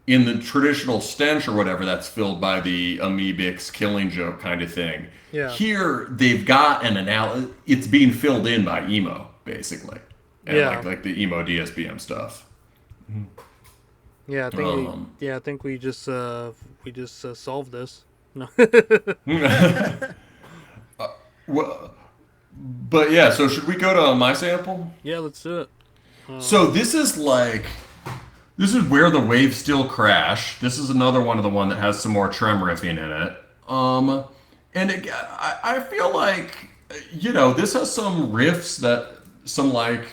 In the traditional stench or whatever, that's filled by the amoebics Killing Joke kind of thing. Yeah. Here they've got it's being filled in by emo basically, and Yeah. like the emo DSBM stuff. Yeah, I think Um, I think we just solved this. No. well, but yeah, so should we go to my sample? Yeah, let's do it. So this is where the waves still crash. This is another one of the one that has some more trem riffing in it. I feel like this has some riffs that some like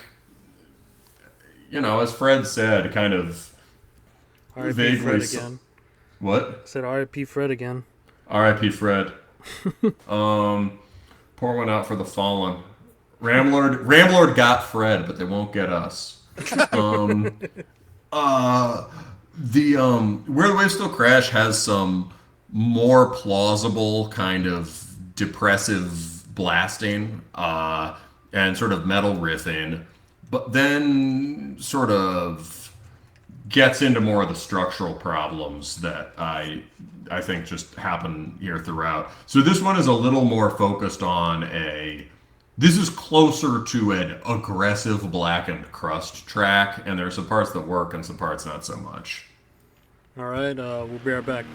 as Fred said, kind of R.I.P. vaguely. Fred again. What? I said R.I.P. Fred again. R.I.P. Fred. Pour one out for the fallen. Ramlord got Fred, but they won't get us. Um, the Where the Waves Still Crash has some more plausible kind of depressive blasting and sort of metal riffing, but then sort of gets into more of the structural problems that I think just happen here throughout. So this one is a little more focused on this is closer to an aggressive Blackened Crust track, and there are some parts that work and some parts not so much. All right, we'll be right back.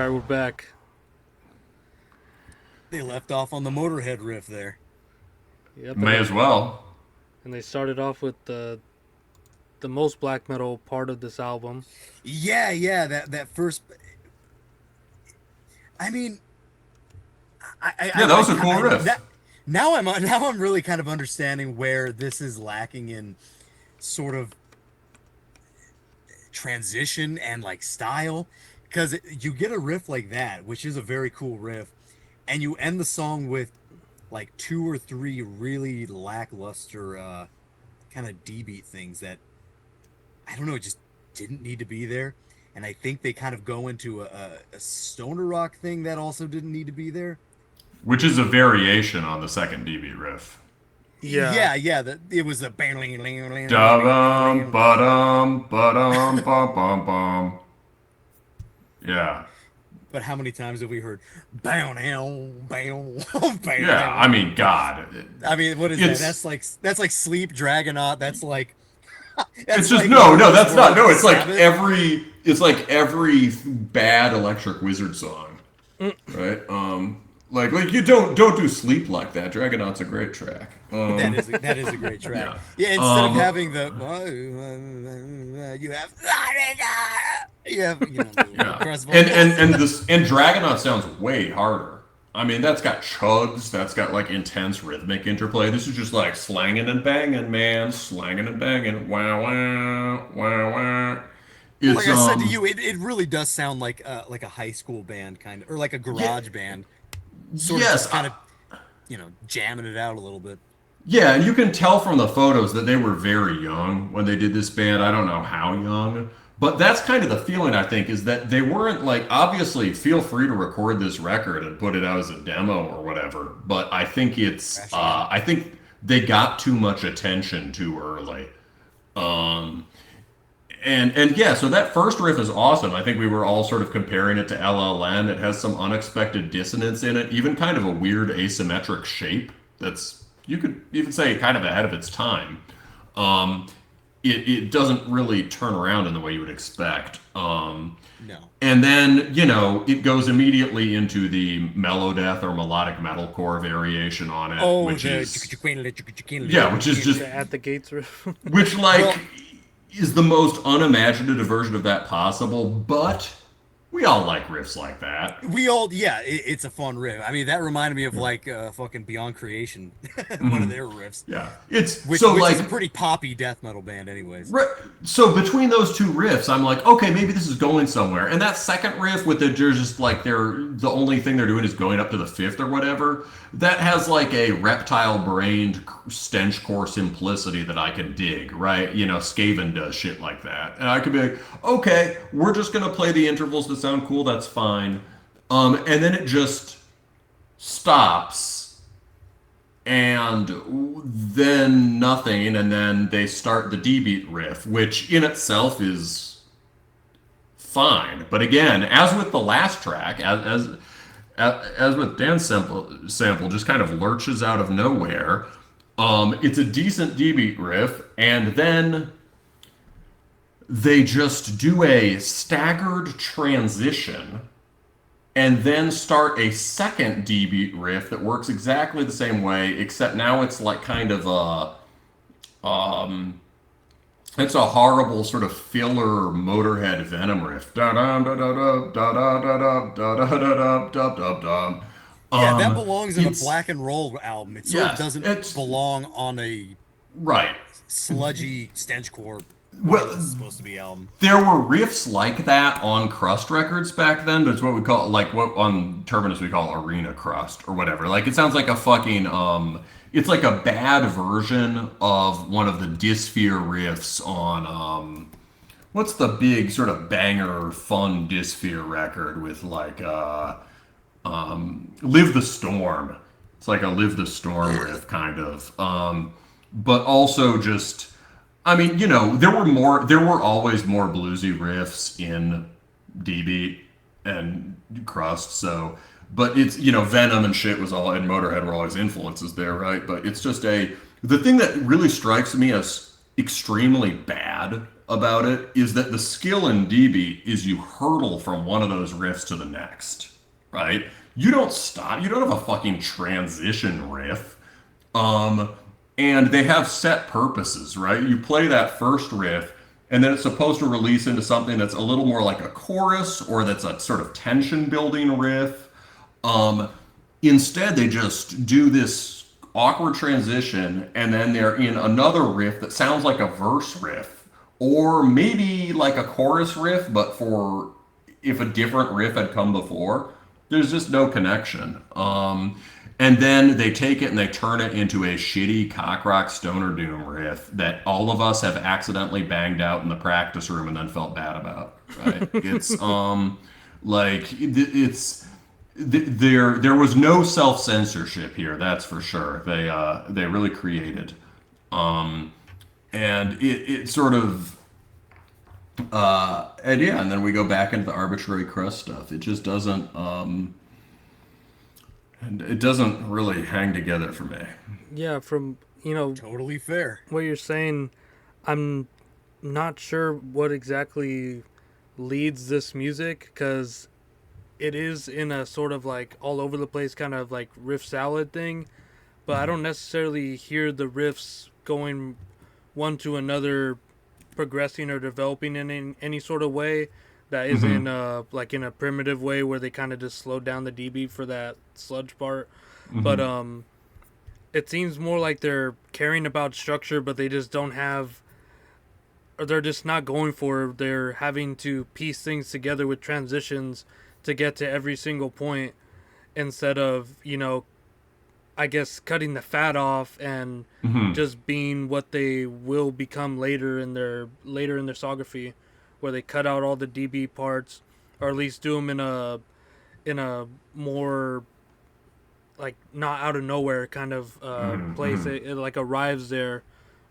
right, we're back. They left off on the Motorhead riff there. Yep. May as well. And they started off with the most black metal part of this album. Yeah, that first. I mean, Yeah, that was a cool riff. Now I'm really kind of understanding where this is lacking in sort of transition and like style, because you get a riff like that, which is a very cool riff, and you end the song with like 2 or 3 really lackluster kind of D-beat things that I don't know, just didn't need to be there. And I think they kind of go into a stoner rock thing that also didn't need to be there. Which is a variation on the second DB riff. Yeah. It was a Da-bum, ba-dum, ba-dum, bum. Yeah. But how many times have we heard bow now, bow, bow? Yeah, I mean, God. I mean, what is that? That's like Sleep Dragonaut. That's like. It's just no. That's not. No, it's like every. It's like every bad Electric Wizard song, right? Like you don't do Sleep like that. Dragonaut's a great track. That is a great track. Yeah, instead of having the you have and Dragonaut sounds way harder. I mean, that's got chugs, that's got like intense rhythmic interplay. This is just like slanging and banging, man, slanging and banging. Wow, wow, wow, wow. It's, like I said to you, it really does sound like a high school band kind of, or like a garage band. Sort of just kind of, jamming it out a little bit. Yeah, and you can tell from the photos that they were very young when they did this band. I don't know how young, but that's kind of the feeling, I think, is that they weren't like, obviously, feel free to record this record and put it out as a demo or whatever, but I think I think they got too much attention too early. And yeah, so that first riff is awesome. I think we were all sort of comparing it to LLN. It has some unexpected dissonance in it, even kind of a weird asymmetric shape that's, you could even say, kind of ahead of its time. It doesn't really turn around in the way you would expect. No. And then, it goes immediately into the melodeath or melodic metalcore variation on it, which is just the At the Gates riff. which is the most unimaginative version of that possible, but we all like riffs like that. It's a fun riff. I mean, that reminded me of fucking Beyond Creation, one of their riffs. Yeah, which is a pretty poppy death metal band, anyways. So between those two riffs, I'm like, okay, maybe this is going somewhere. And that second riff with they're just like the only thing they're doing is going up to the fifth or whatever. That has like a reptile-brained stenchcore simplicity that I can dig, right? Skaven does shit like that, and I could be like, okay, we're just gonna play the intervals that sound cool. That's fine. And then it just stops, and then nothing, and then they start the D-beat riff, which in itself is fine. But again, as with the last track, as with Dan's sample, just kind of lurches out of nowhere. It's a decent D-beat riff, and then they just do a staggered transition and then start a second D-beat riff that works exactly the same way, except now it's like kind of it's a horrible sort of filler Motorhead Venom riff. Yeah, that belongs in a black and roll album. It sort of doesn't belong on a sludgy stenchcore. Well, it's supposed to be album. There were riffs like that on crust records back then. That's what we call, like, what on Terminus we call arena crust or whatever. Like, it sounds like a fucking it's like a bad version of one of the Dysphere riffs on what's the big sort of banger fun Dysphere record with like Live the Storm. It's like a Live the Storm riff kind of. But also just, I mean, there were always more bluesy riffs in D-Beat and crust, so, but it's, Venom and shit was all, and Motorhead were always influences there, right? But it's just the thing that really strikes me as extremely bad about it is that the skill in DB is you hurtle from one of those riffs to the next, right? You don't stop. You don't have a fucking transition riff. And they have set purposes, right? You play that first riff, and then it's supposed to release into something that's a little more like a chorus, or that's a sort of tension building riff. Instead, they just do this awkward transition, and then they're in another riff that sounds like a verse riff, or maybe like a chorus riff, but for if a different riff had come before. There's just no connection. And then they take it and they turn it into a shitty cock rock stoner doom riff that all of us have accidentally banged out in the practice room and then felt bad about. Right? It's there was no self censorship here. That's for sure. They really created, and it sort of. And then we go back into the arbitrary crust stuff. It just doesn't it doesn't really hang together for me. Yeah, from Totally fair. what you're saying, I'm not sure what exactly leads this music, because it is in a sort of like all over the place kind of like riff salad thing, but I don't necessarily hear the riffs going one to another, progressing or developing in any sort of way that isn't like in a primitive way where they kind of just slow down the DB for that sludge part. But it seems more like they're caring about structure, but they just don't have, or they're just not going for it. They're having to piece things together with transitions to get to every single point, instead of I guess cutting the fat off and just being what they will become later in their sography, where they cut out all the DB parts, or at least do them in a more like not out of nowhere kind of place. It like arrives there,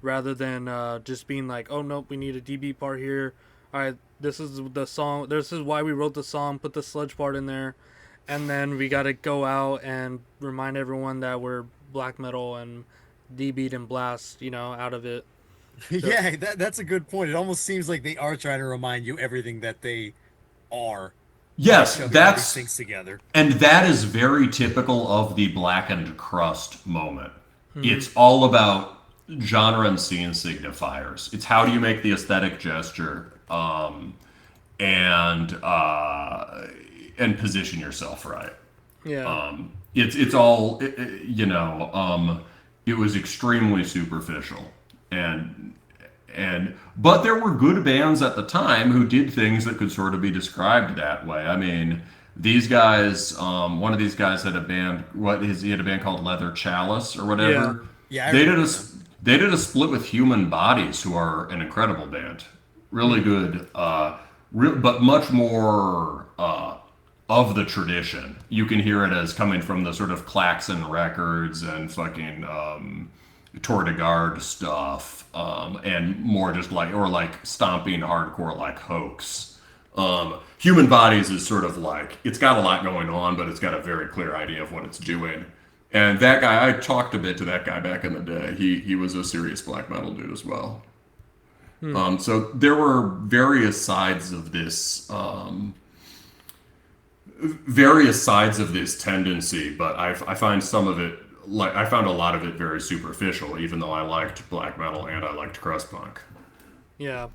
rather than just being like, oh nope, we need a DB part here. All right, this is the song. This is why we wrote the song. Put the sludge part in there. And then we got to go out and remind everyone that we're black metal and DB'd and blast, out of it. So, Yeah, that's a good point. It almost seems like they are trying to remind you everything that they are. Yes, Shoving all these things together. And that is very typical of the blackened crust moment. It's all about genre and scene signifiers. It's how do you make the aesthetic gesture, and position yourself right. yeah. It's all it was extremely superficial, but there were good bands at the time who did things that could sort of be described that way. I mean, these guys, one of these guys had a band. He had a band called Leather Chalice or whatever. Yeah, they did a split with Human Bodies, who are an incredible band, really good, but much more of the tradition. You can hear it as coming from the sort of Klaxon Records and fucking Tour de Garde stuff, and more just like stomping hardcore like Hoax. Human Bodies is sort of like, it's got a lot going on, but it's got a very clear idea of what it's doing. And that guy, I talked a bit to that guy back in the day. He was a serious black metal dude as well. So there were various sides of this tendency, but I find some of it, like, I found a lot of it very superficial, even though I liked black metal and I liked crust punk. Yeah.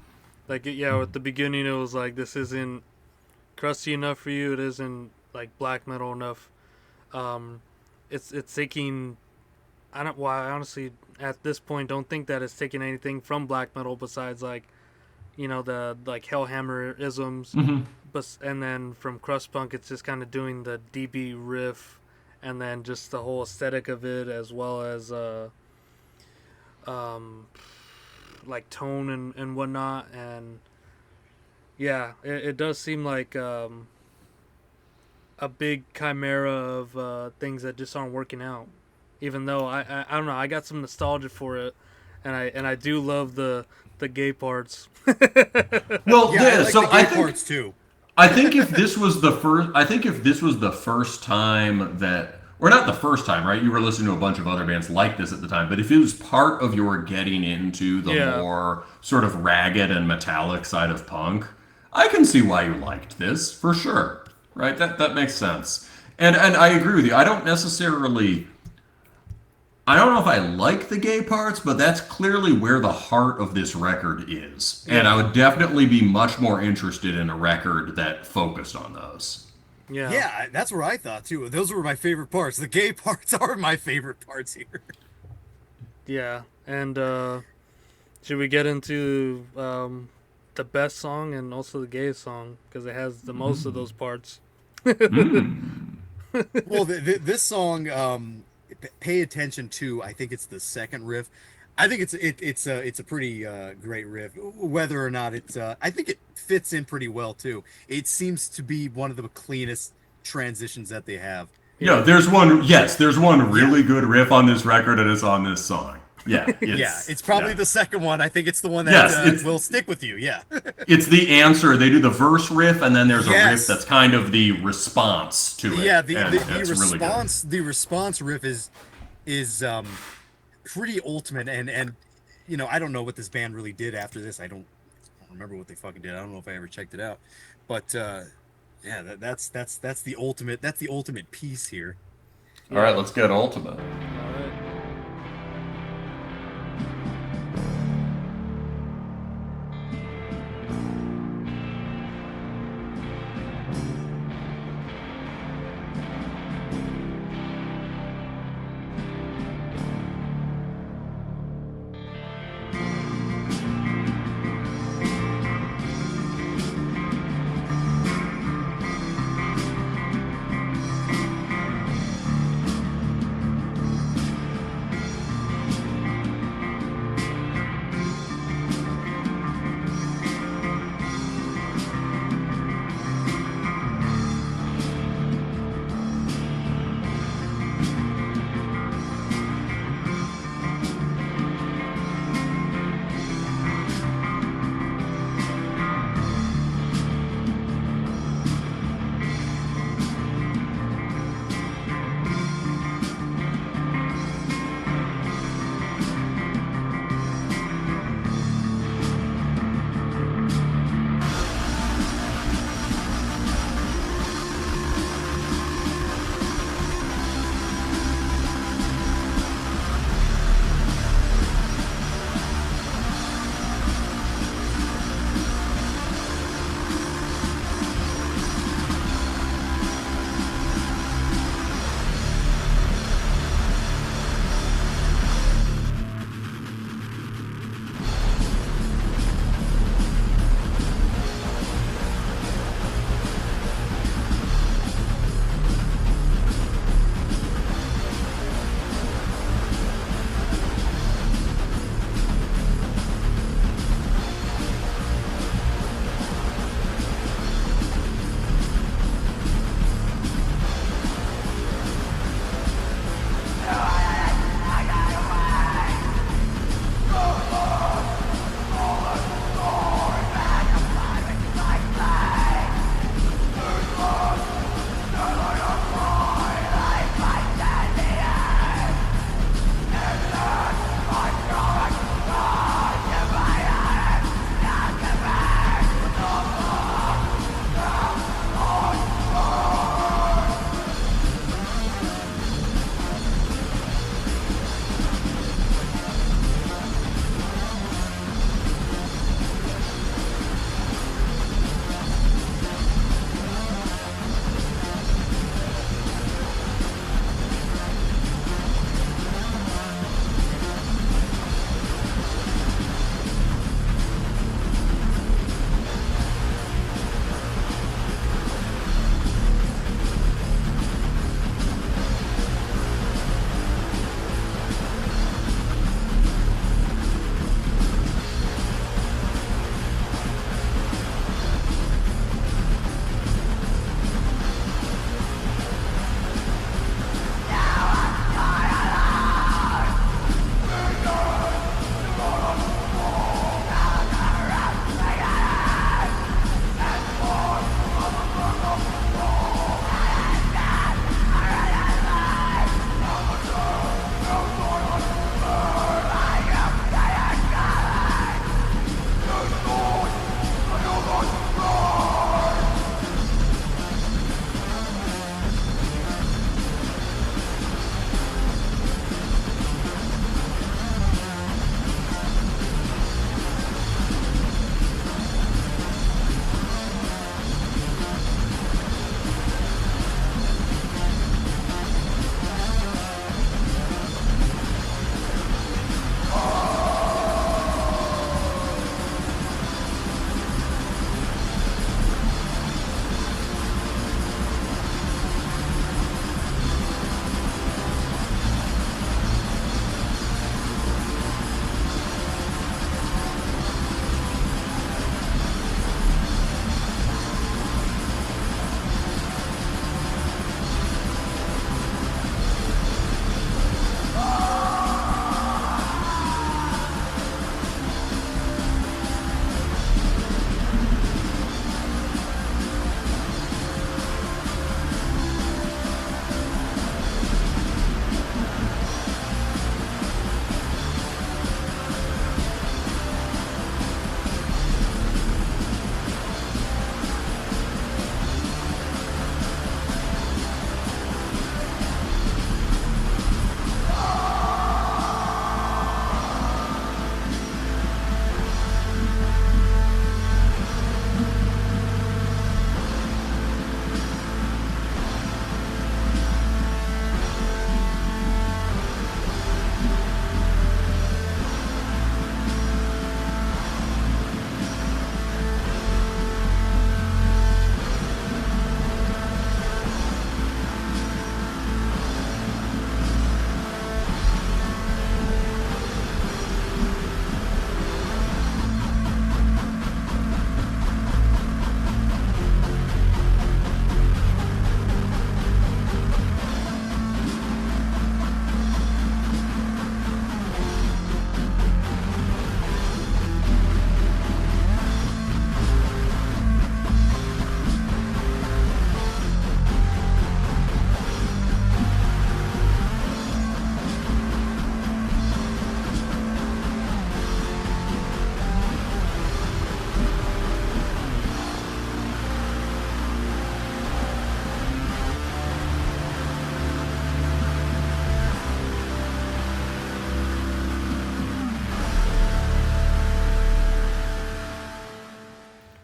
Like, at the beginning it was like, this isn't crusty enough for you, it isn't like black metal enough. It's taking, I honestly at this point don't think that it's taking anything from black metal besides like, the like Hellhammer isms. But and then from crust punk it's just kind of doing the DB riff, and then just the whole aesthetic of it, as well as like tone and whatnot. And yeah, it does seem like a big chimera of things that just aren't working out, even though I don't know, I got some nostalgia for it, and I do love the gay parts. Well, Yeah, I like so the I gay think parts too. I think if this was the first time that or not the first time, right? You were listening to a bunch of other bands like this at the time, but if it was part of your getting into the Yeah. more sort of ragged and metallic side of punk, I can see why you liked this for sure, right? That makes sense, and I agree with you. I don't know if I like the gay parts, but that's clearly where the heart of this record is, and I would definitely be much more interested in a record that focused on those. Yeah. Yeah, that's what I thought too. Those were my favorite parts. The gay parts are my favorite parts here. Yeah. And should we get into the best song and also the gayest song because it has the most of those parts? Well, this song, pay attention to. I think it's the second riff. I think it's a pretty great riff. Whether or not it's, I think it fits in pretty well too. It seems to be one of the cleanest transitions that they have. Yeah, there's one really good riff on this record, and it's on this song. Yeah, It's probably the second one. I think it's the one that will stick with you. Yeah. It's the answer. They do the verse riff, and then there's a Yes. riff that's kind of the response to it. Yeah, the and it's really good. response riff is pretty ultimate, and you know, I don't know what this band really did after this. I don't remember what they fucking did. I don't know if I ever checked it out, but yeah, that's the ultimate piece here. All right, let's get ultimate. All right.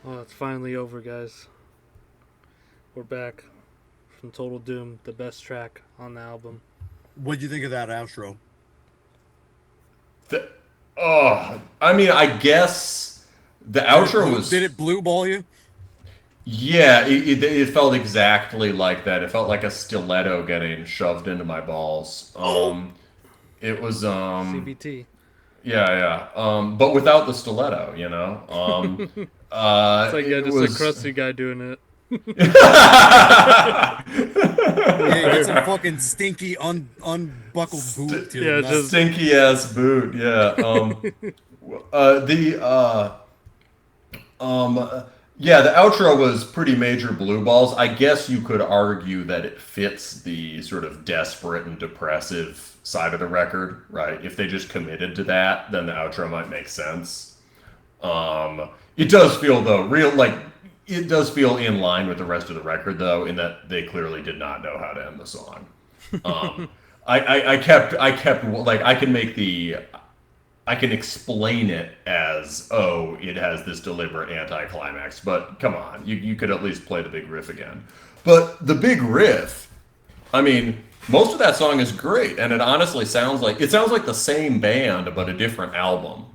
Oh, it's finally over, guys. We're back from Total Doom, the best track on the album. What'd you think of that outro? I mean, I guess the outro was. Did it blue ball you? Yeah, it felt exactly like that. It felt like a stiletto getting shoved into my balls. It was CBT. yeah. But without the stiletto, you know. It's like, yeah, It just was. a crusty guy doing it. Yeah, get some fucking stinky unbuckled boot to yeah, your nuts. just- Stinky ass boot, yeah. Yeah, the outro was pretty major blue balls. I guess you could argue that it fits the sort of desperate and depressive side of the record, right? If they just committed to that, then the outro might make sense. It does feel though it does feel in line with the rest of the record though, in that they clearly did not know how to end the song. I kept like I can explain it as, oh, it has this deliberate anticlimax, but come on, you could at least play the big riff again. But the big riff, I mean, most of that song is great, and it honestly sounds like the same band but a different album,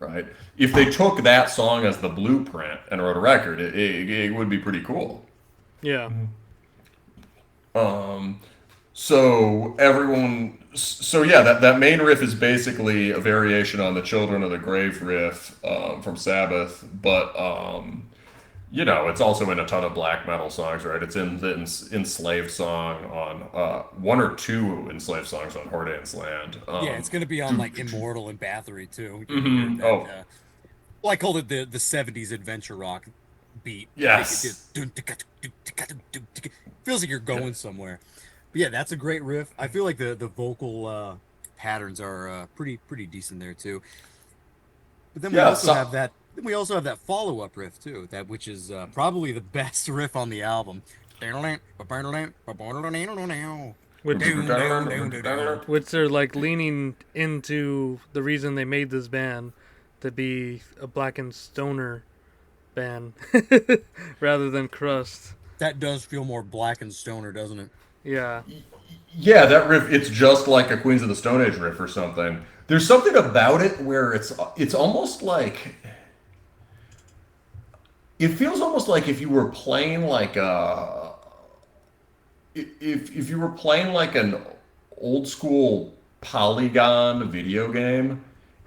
right? If they took that song as the blueprint and wrote a record, it would be pretty cool. Yeah. So yeah, that main riff is basically a variation on the Children of the Grave riff from Sabbath, but you know, it's also in a ton of black metal songs, right? It's in the Enslaved song on one or two Enslaved songs on Hordane's Land. Yeah, it's gonna be on like Immortal and Bathory too. Oh. Well, I called it the '70s adventure rock beat. Yes. Feels like you're going somewhere. But yeah, that's a great riff. I feel like the vocal patterns are pretty decent there too. But then we also have that. Then we also have that follow-up riff too, which is probably the best riff on the album. Which they're like leaning into the reason they made this band to be a black and stoner band rather than crust. That does feel more black and stoner, doesn't it? Yeah. Yeah, that riff, it's just like a Queens of the Stone Age riff or something. There's something about it where it's almost like, it feels almost like if you were playing like if you were playing like an old school Polygon video game,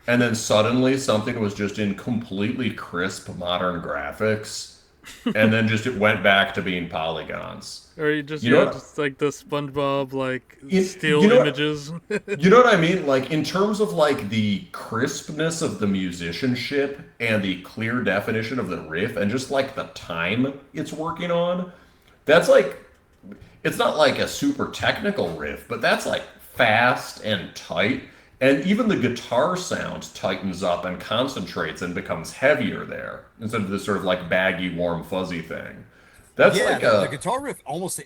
and then suddenly something was just in completely crisp modern graphics, and then just it went back to being polygons. Or you just, just like the SpongeBob, like, still images. You know what I mean? Like, in terms of, like, the crispness of the musicianship and the clear definition of the riff and just, like, the time it's working on, that's, like, it's not, like, a super technical riff, but that's, like, fast and tight. And even the guitar sound tightens up and concentrates and becomes heavier there, instead of this sort of, like, baggy, warm, fuzzy thing. That's like the guitar riff almost,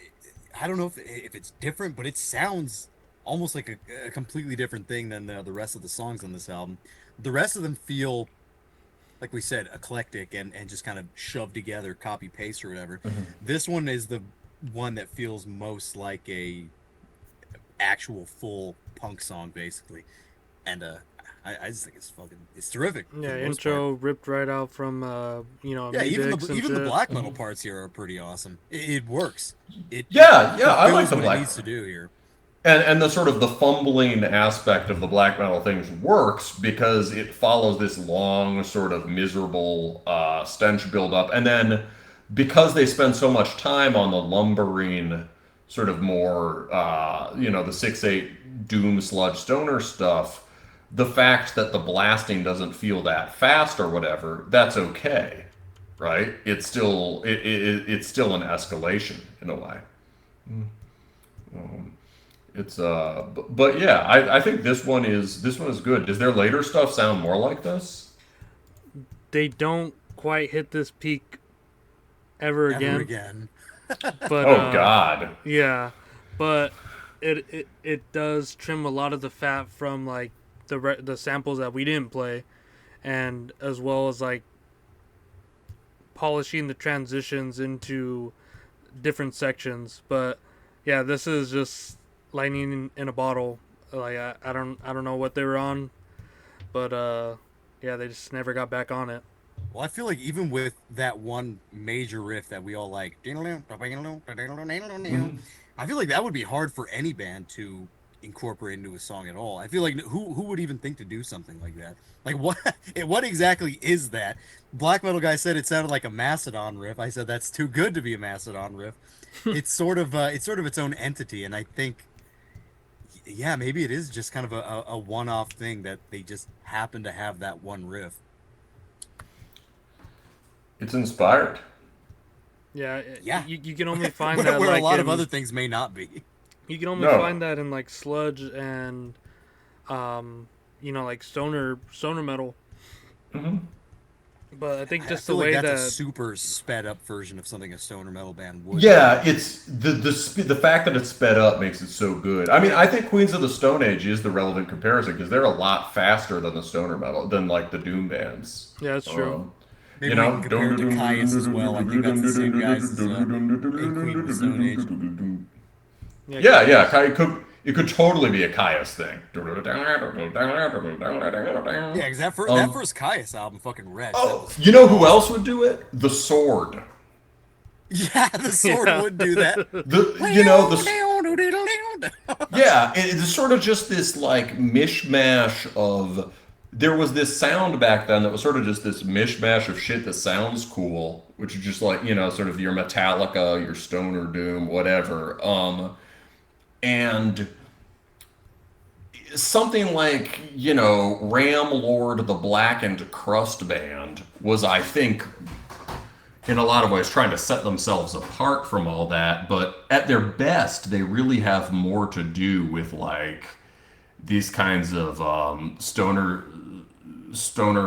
I don't know if it's different, but it sounds almost like a completely different thing than the rest of the songs on this album. The rest of them feel, like we said, eclectic and just kind of shoved together, copy paste or whatever. Mm-hmm. This one is the one that feels most like a actual full punk song, basically. And I just think it's terrific. Yeah, intro ripped right out from yeah, even the black metal parts here are pretty awesome. It works. I like the black. It needs to do here. And the sort of the fumbling aspect of the black metal things works because it follows this long sort of miserable stench buildup, and then because they spend so much time on the lumbering sort of more the 6/8 doom sludge stoner stuff. The fact that the blasting doesn't feel that fast or whatever, that's okay, right? It's still it's still an escalation in a way. But yeah, I think this one is good. Does their later stuff sound more like this? They don't quite hit this peak ever again. But oh God. Yeah, but it does trim a lot of the fat from like the samples that we didn't play, and as well as like polishing the transitions into different sections. But yeah, this is just lightning in a bottle. Like I don't know what they were on, but yeah, they just never got back on it. Well, I feel like even with that one major riff that we all like, I feel like that would be hard for any band to incorporate into a song at all. I feel like who would even think to do something like that? Like what exactly is that? Black metal guy said it sounded like a Mastodon riff. I said that's too good to be a Mastodon riff. It's sort of its own entity, and I think yeah, maybe it is just kind of a one-off thing that they just happen to have that one riff. It's inspired. Yeah, Yeah. You can only find where, that where like a lot in, of other things may not be. you can only No. find that in like sludge and like stoner metal. Mm-hmm. But I think I just feel the like way that's a that super sped up version of something a stoner metal band would. Yeah, it's the fact that it's sped up makes it so good. I mean, I think Queens of the Stone Age is the relevant comparison because they're a lot faster than the stoner metal than like the doom bands. yeah, that's true. Maybe we can compare it to Caius as well. I think that's the same guys as in Queen of the Stone Age. Yeah. It could totally be a Caius thing. Yeah, because that first Caius album fucking wrecked. Oh, you know who else would do it? The Sword. Yeah, the Sword would do that. Yeah, it's sort of just this like mishmash of. There was this sound back then that was sort of just this mishmash of shit that sounds cool, which is just like sort of your Metallica, your Stoner Doom, whatever. And something like Ramlord, the Blackened Crust Band was, I think, in a lot of ways trying to set themselves apart from all that, but at their best they really have more to do with like these kinds of stoner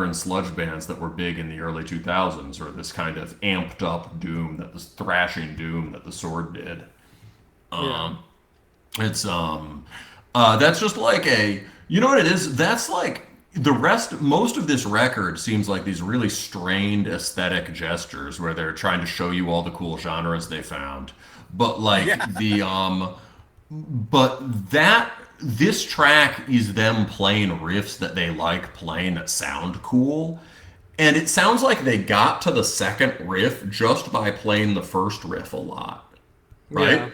and sludge bands that were big in the early 2000s, or this kind of amped up doom, that this thrashing doom that the Sword did. It's that's just like what it is? That's like most of this record seems like these really strained aesthetic gestures where they're trying to show you all the cool genres they found. But like this track is them playing riffs that they like playing that sound cool. And it sounds like they got to the second riff just by playing the first riff a lot. Right? Yeah.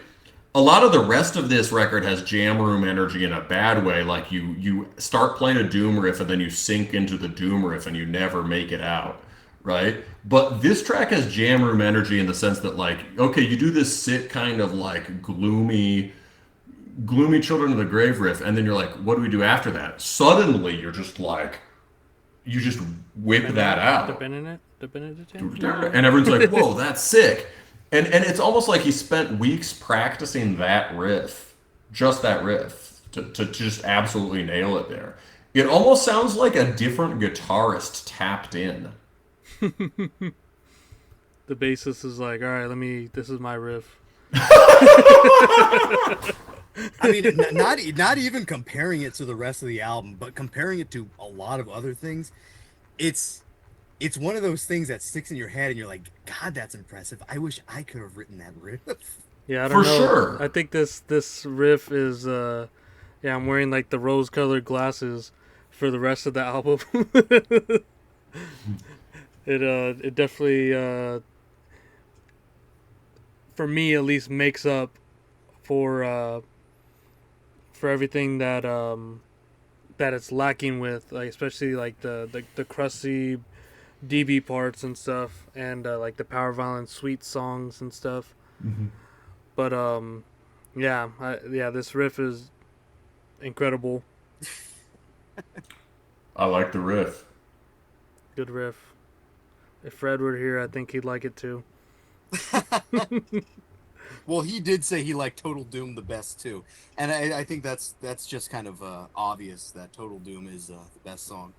A lot of the rest of this record has jam room energy in a bad way. Like you start playing a doom riff and then you sink into the doom riff and you never make it out. Right? But this track has jam room energy in the sense that like, okay, you do this sick kind of like gloomy Children of the Grave riff, and then you're like, what do we do after that? Suddenly you're just like, you just whip that out. The Benedict. And everyone's like, whoa, that's sick. And it's almost like he spent weeks practicing that riff, just that riff, to just absolutely nail it there. It almost sounds like a different guitarist tapped in. The bassist is like, all right, this is my riff. I mean, not even comparing it to the rest of the album, but comparing it to a lot of other things, it's one of those things that sticks in your head and you're like, God, that's impressive. I wish I could have written that riff. Yeah, I don't know. Sure. I think this riff is I'm wearing like the rose-colored glasses for the rest of the album. It definitely for me at least makes up for everything that it's lacking with, like especially like the crusty DB parts and stuff, and like the power violence sweet songs and stuff. Mm-hmm. But this riff is incredible. I like the riff. Good riff. If Fred were here, I think he'd like it too. Well, he did say he liked Total Doom the best too, and I think that's just kind of obvious that Total Doom is the best song,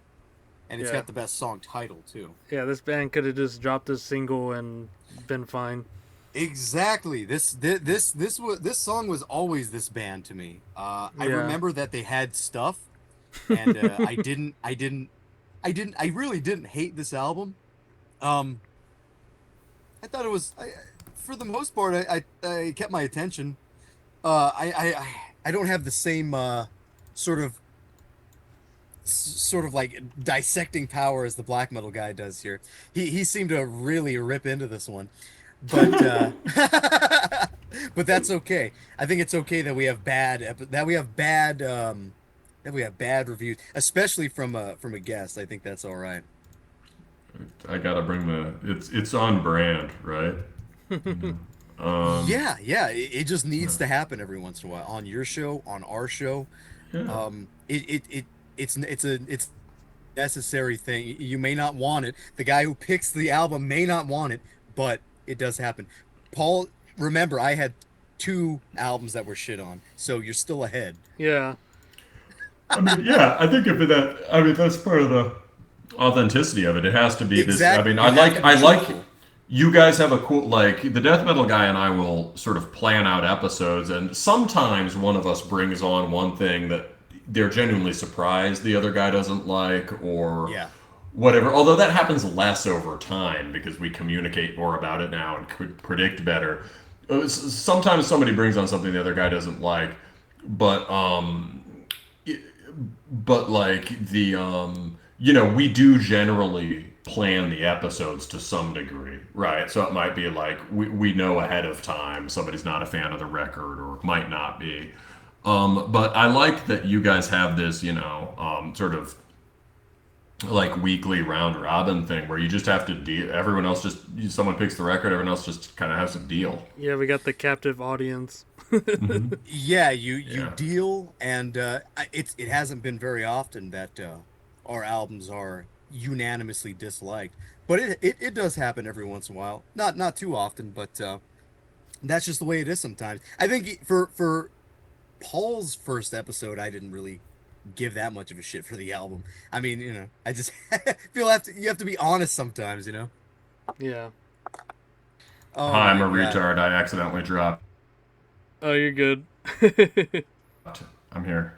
and it's got the best song title too. Yeah, this band could have just dropped this single and been fine. Exactly. This song was always this band to me. I remember that they had stuff, and I really didn't hate this album. I thought it was. For the most part, I kept my attention. I don't have the same sort of sort of like dissecting power as the black metal guy does here. He seemed to really rip into this one, but but that's okay. I think it's okay that we have bad reviews, especially from a guest. I think that's all right. I gotta bring it's on brand, right? Um, Yeah. It just yeah, needs to happen every once in a while on your show, on our show. yeah. It's necessary thing. You may not want it. The guy who picks the album may not want it, but it does happen. Paul, remember, I had two albums that were shit on, so you're still ahead. Yeah. I mean, yeah. I think I mean, that's part of the authenticity of it. It has to be this. I Exactly. mean, You have to be I like. truthful. You guys have a cool like the death metal guy and I will sort of plan out episodes, and sometimes one of us brings on one thing that they're genuinely surprised the other guy doesn't like, or Yeah. whatever. Although that happens less over time because we communicate more about it now and could predict better. Sometimes somebody brings on something the other guy doesn't like, but like we do generally plan the episodes to some degree, right? So it might be like we know ahead of time somebody's not a fan of the record or might not be. But I like that you guys have this, sort of like weekly round robin thing where you just have to deal. Everyone else someone picks the record, everyone else just kind of has to deal. Yeah, we got the captive audience. Yeah, you Yeah. deal, and it hasn't been very often that our albums are unanimously disliked, but it does happen every once in a while. Not too often, but that's just the way it is sometimes. I think for Paul's first episode, I didn't really give that much of a shit for the album. I mean, I just you have to be honest sometimes. Yeah. Oh Hi, I'm my a god. retard. I accidentally dropped. Oh, you're good. I'm here.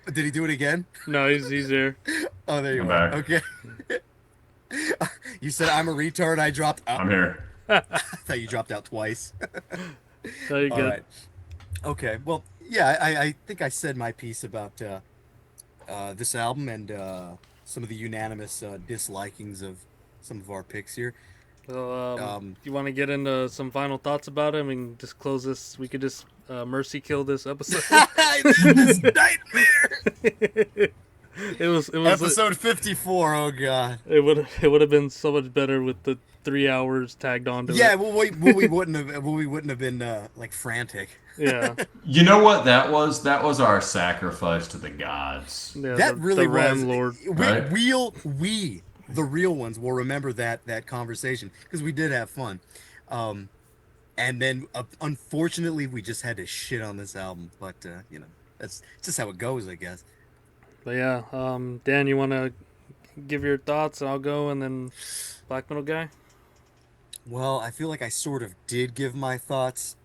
Did he do it again? No, he's there. Oh, there you I'm are. back. Okay. You said I'm a retard. I dropped out. I'm here. I thought you dropped out twice. No, you're All good. right. Okay. Well, yeah, I think I said my piece about this album and some of the unanimous dislikings of some of our picks here. So, Um, you want to get into some final thoughts about it? I mean, just close this. We could just mercy kill this episode. this nightmare. It was Episode 54. Oh god. it would have been so much better with the 3 hours tagged onto Yeah. it. Well, we wouldn't have been like frantic. Yeah. You know what that was? That was our sacrifice to the gods. Yeah, That really the was. Ramlord. Right? We, the real ones, will remember that conversation because we did have fun. And then unfortunately, we just had to shit on this album. But that's just how it goes, I guess. But yeah, Dan, you want to give your thoughts? I'll go, and then Black Metal Guy. Well, I feel like I sort of did give my thoughts.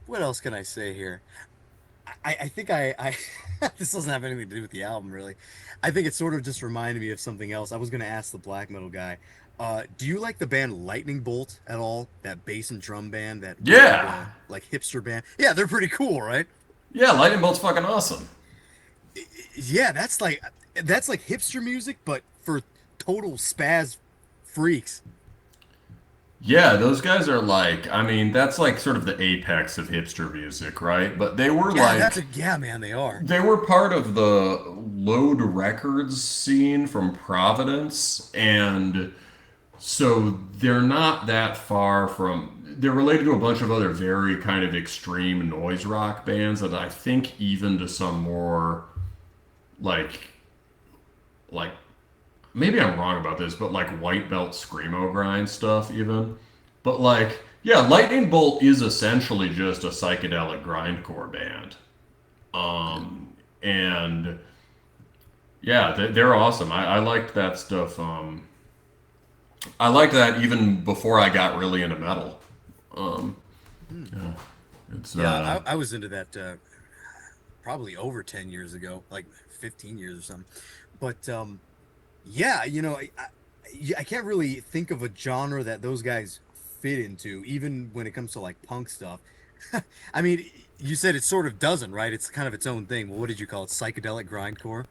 What else can I say here? I think I this doesn't have anything to do with the album really. I think it sort of just reminded me of something else. I was gonna ask the black metal guy. Do you like the band Lightning Bolt at all? That bass and drum band, that Yeah. like hipster band. Yeah, they're pretty cool, right? Yeah, Lightning Bolt's fucking awesome. Yeah, that's like hipster music, but for total spaz freaks. Yeah, those guys are like, I mean, that's like sort of the apex of hipster music, right? But they were Yeah, man, they are. they were part of the Load Records scene from Providence, and so they're not that far from. They're related to a bunch of other very kind of extreme noise rock bands that I think even to some more like like maybe I'm wrong about this, but like white belt screamo grind stuff even. But like yeah, Lightning Bolt is essentially just a psychedelic grindcore band. And yeah, they're awesome. I liked that stuff. I liked that even before I got really into metal. Yeah, it's Yeah, I was into that probably over 10 years ago, like 15 years or something. But yeah, I can't really think of a genre that those guys fit into, even when it comes to like punk stuff. I mean, you said it sort of doesn't, right? It's kind of its own thing. Well, what did you call it? Psychedelic grindcore?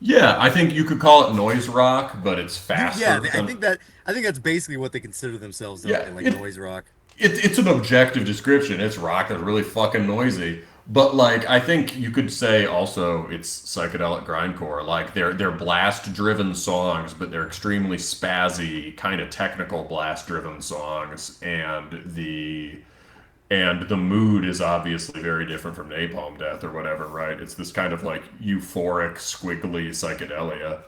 Yeah, I think you could call it noise rock, but it's Yeah, faster than. I think that's basically what they consider themselves, don't Yeah, they? Like noise rock. it's an objective description. It's rock that's really fucking noisy. But like I think you could say also it's psychedelic grindcore. Like they're blast driven songs, but they're extremely spazzy, kind of technical blast driven songs, and the mood is obviously very different from Napalm Death or whatever, right? It's this kind of like euphoric, squiggly psychedelia.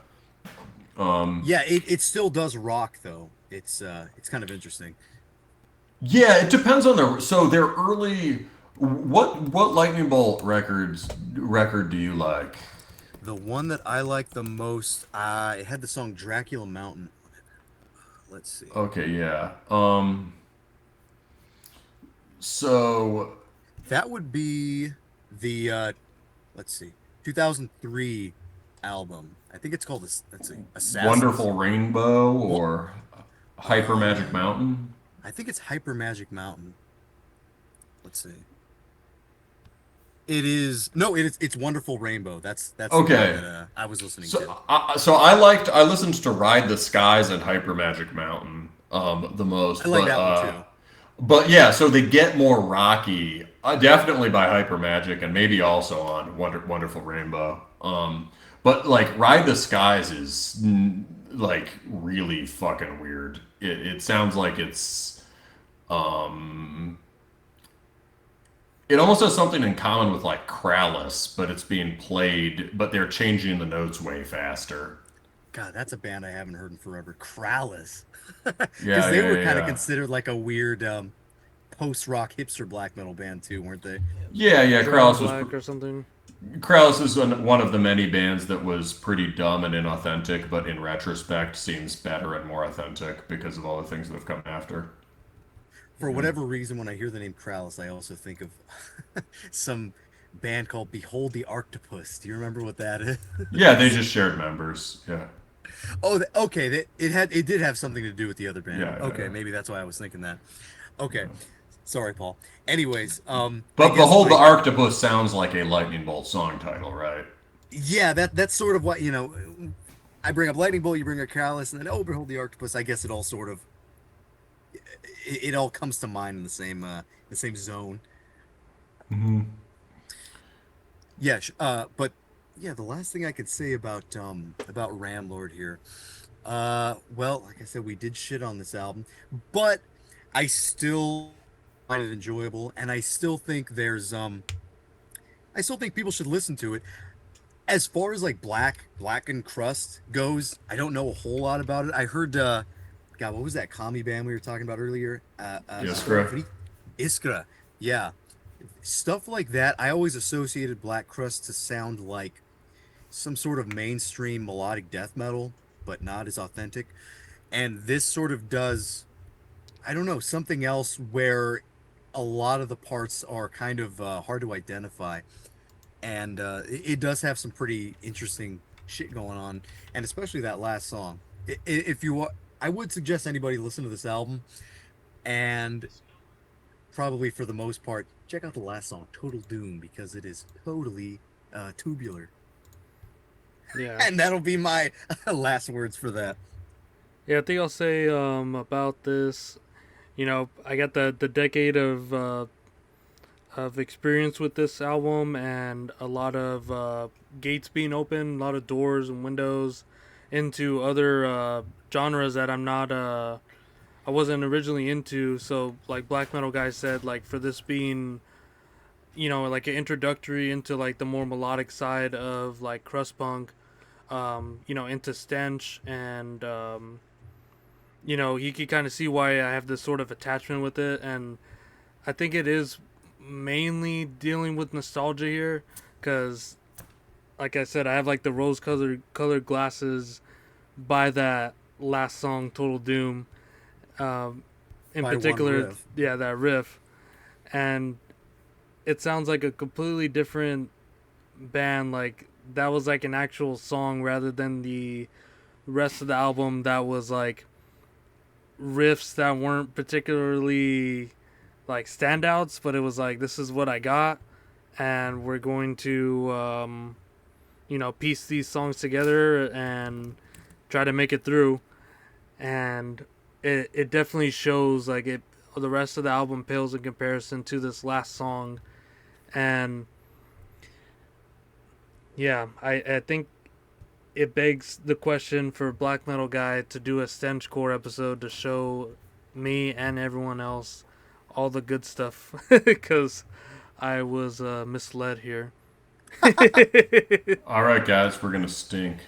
Yeah, it still does rock though. It's kind of interesting. Yeah, it depends on their so their early what Lightning Bolt record do you like? The one that I like the most, it had the song Dracula Mountain on it. Let's see. Okay, yeah. So That would be the let's see, 2003 album. I think it's called let's see, Assassins. Wonderful Rainbow Well, or Hyper Magic uh, Mountain? I think it's Hyper Magic Mountain. Let's see. It is no, it's Wonderful Rainbow. That's the one Okay. that I was listening to. So I listened to Ride the Skies and Hyper Magic Mountain the I most, like that one too. but yeah, so they get more rocky, definitely by Hyper Magic and maybe also on Wonderful Rainbow. But like Ride the Skies is like really fucking weird. It sounds like um, it almost has something in common with like Krallis, but it's being played, but they're changing the notes way faster. God, that's a band I haven't heard in forever. Krallis. Because Yeah, they yeah, were yeah, kind of yeah. considered like a weird post-rock hipster black metal band too, weren't they? Yeah, yeah. Dragon Black or something. Krallis is one of the many bands that was pretty dumb and inauthentic, but in retrospect seems better and more authentic because of all the things that have come after. For whatever reason, when I hear the name Krallis, I also think of some band called Behold the Octopus. Do you remember what that is? Yeah, they just shared members. Yeah, Oh, okay. It did have something to do with the other band. yeah, yeah, Okay, yeah. maybe that's why I was thinking that. Okay, sorry, Paul. Anyways, I But guess Behold the my Arctopus sounds like a Lightning Bolt song title, right? yeah, that's sort of what I bring up Lightning Bolt, you bring up Krallis, and then oh, Behold the Octopus. I guess it all sort of it all comes to mind in the same zone. Yeah, but yeah, the last thing I could say about Ramlord here. Well, like I said, we did shit on this album, but I still find it enjoyable, and I still think people should listen to it. As far as like Black and Crust goes, I don't know a whole lot about it. I heard God, what was that commie band we were talking about earlier? Iskra. Iskra. Yeah. Stuff like that. I always associated Black Crust to sound like some sort of mainstream melodic death metal, but not as authentic. And this sort of does, I don't know, something else where a lot of the parts are kind of hard to identify. And it does have some pretty interesting shit going on, and especially that last song. If I would suggest anybody listen to this album, and probably for the most part, check out the last song, Total Doom, because it is totally tubular. Yeah. And that'll be my last words for that. Yeah, I think I'll say about this. I got the decade of experience with this album and a lot of gates being open, a lot of doors and windows into other genres that I wasn't originally into. So like black metal guys said, like for this being like an introductory into like the more melodic side of like crust punk, into Stench and you can kind of see why I have this sort of attachment with it, and I think it is mainly dealing with nostalgia here, because, like I said, I have like the rose colored glasses by that last song, Total Doom. In By one particular, riff. yeah, that riff, and it sounds like a completely different band. Like that was like an actual song rather than the rest of the album that was like riffs that weren't particularly like standouts, but it was like, this is what I got, and we're going to piece these songs together and try to make it through. And it definitely shows, like, it the rest of the album pales in comparison to this last song. And yeah, I think it begs the question for Black Metal Guy to do a Stenchcore episode to show me and everyone else all the good stuff, because I was misled here. All right, guys, we're gonna stink.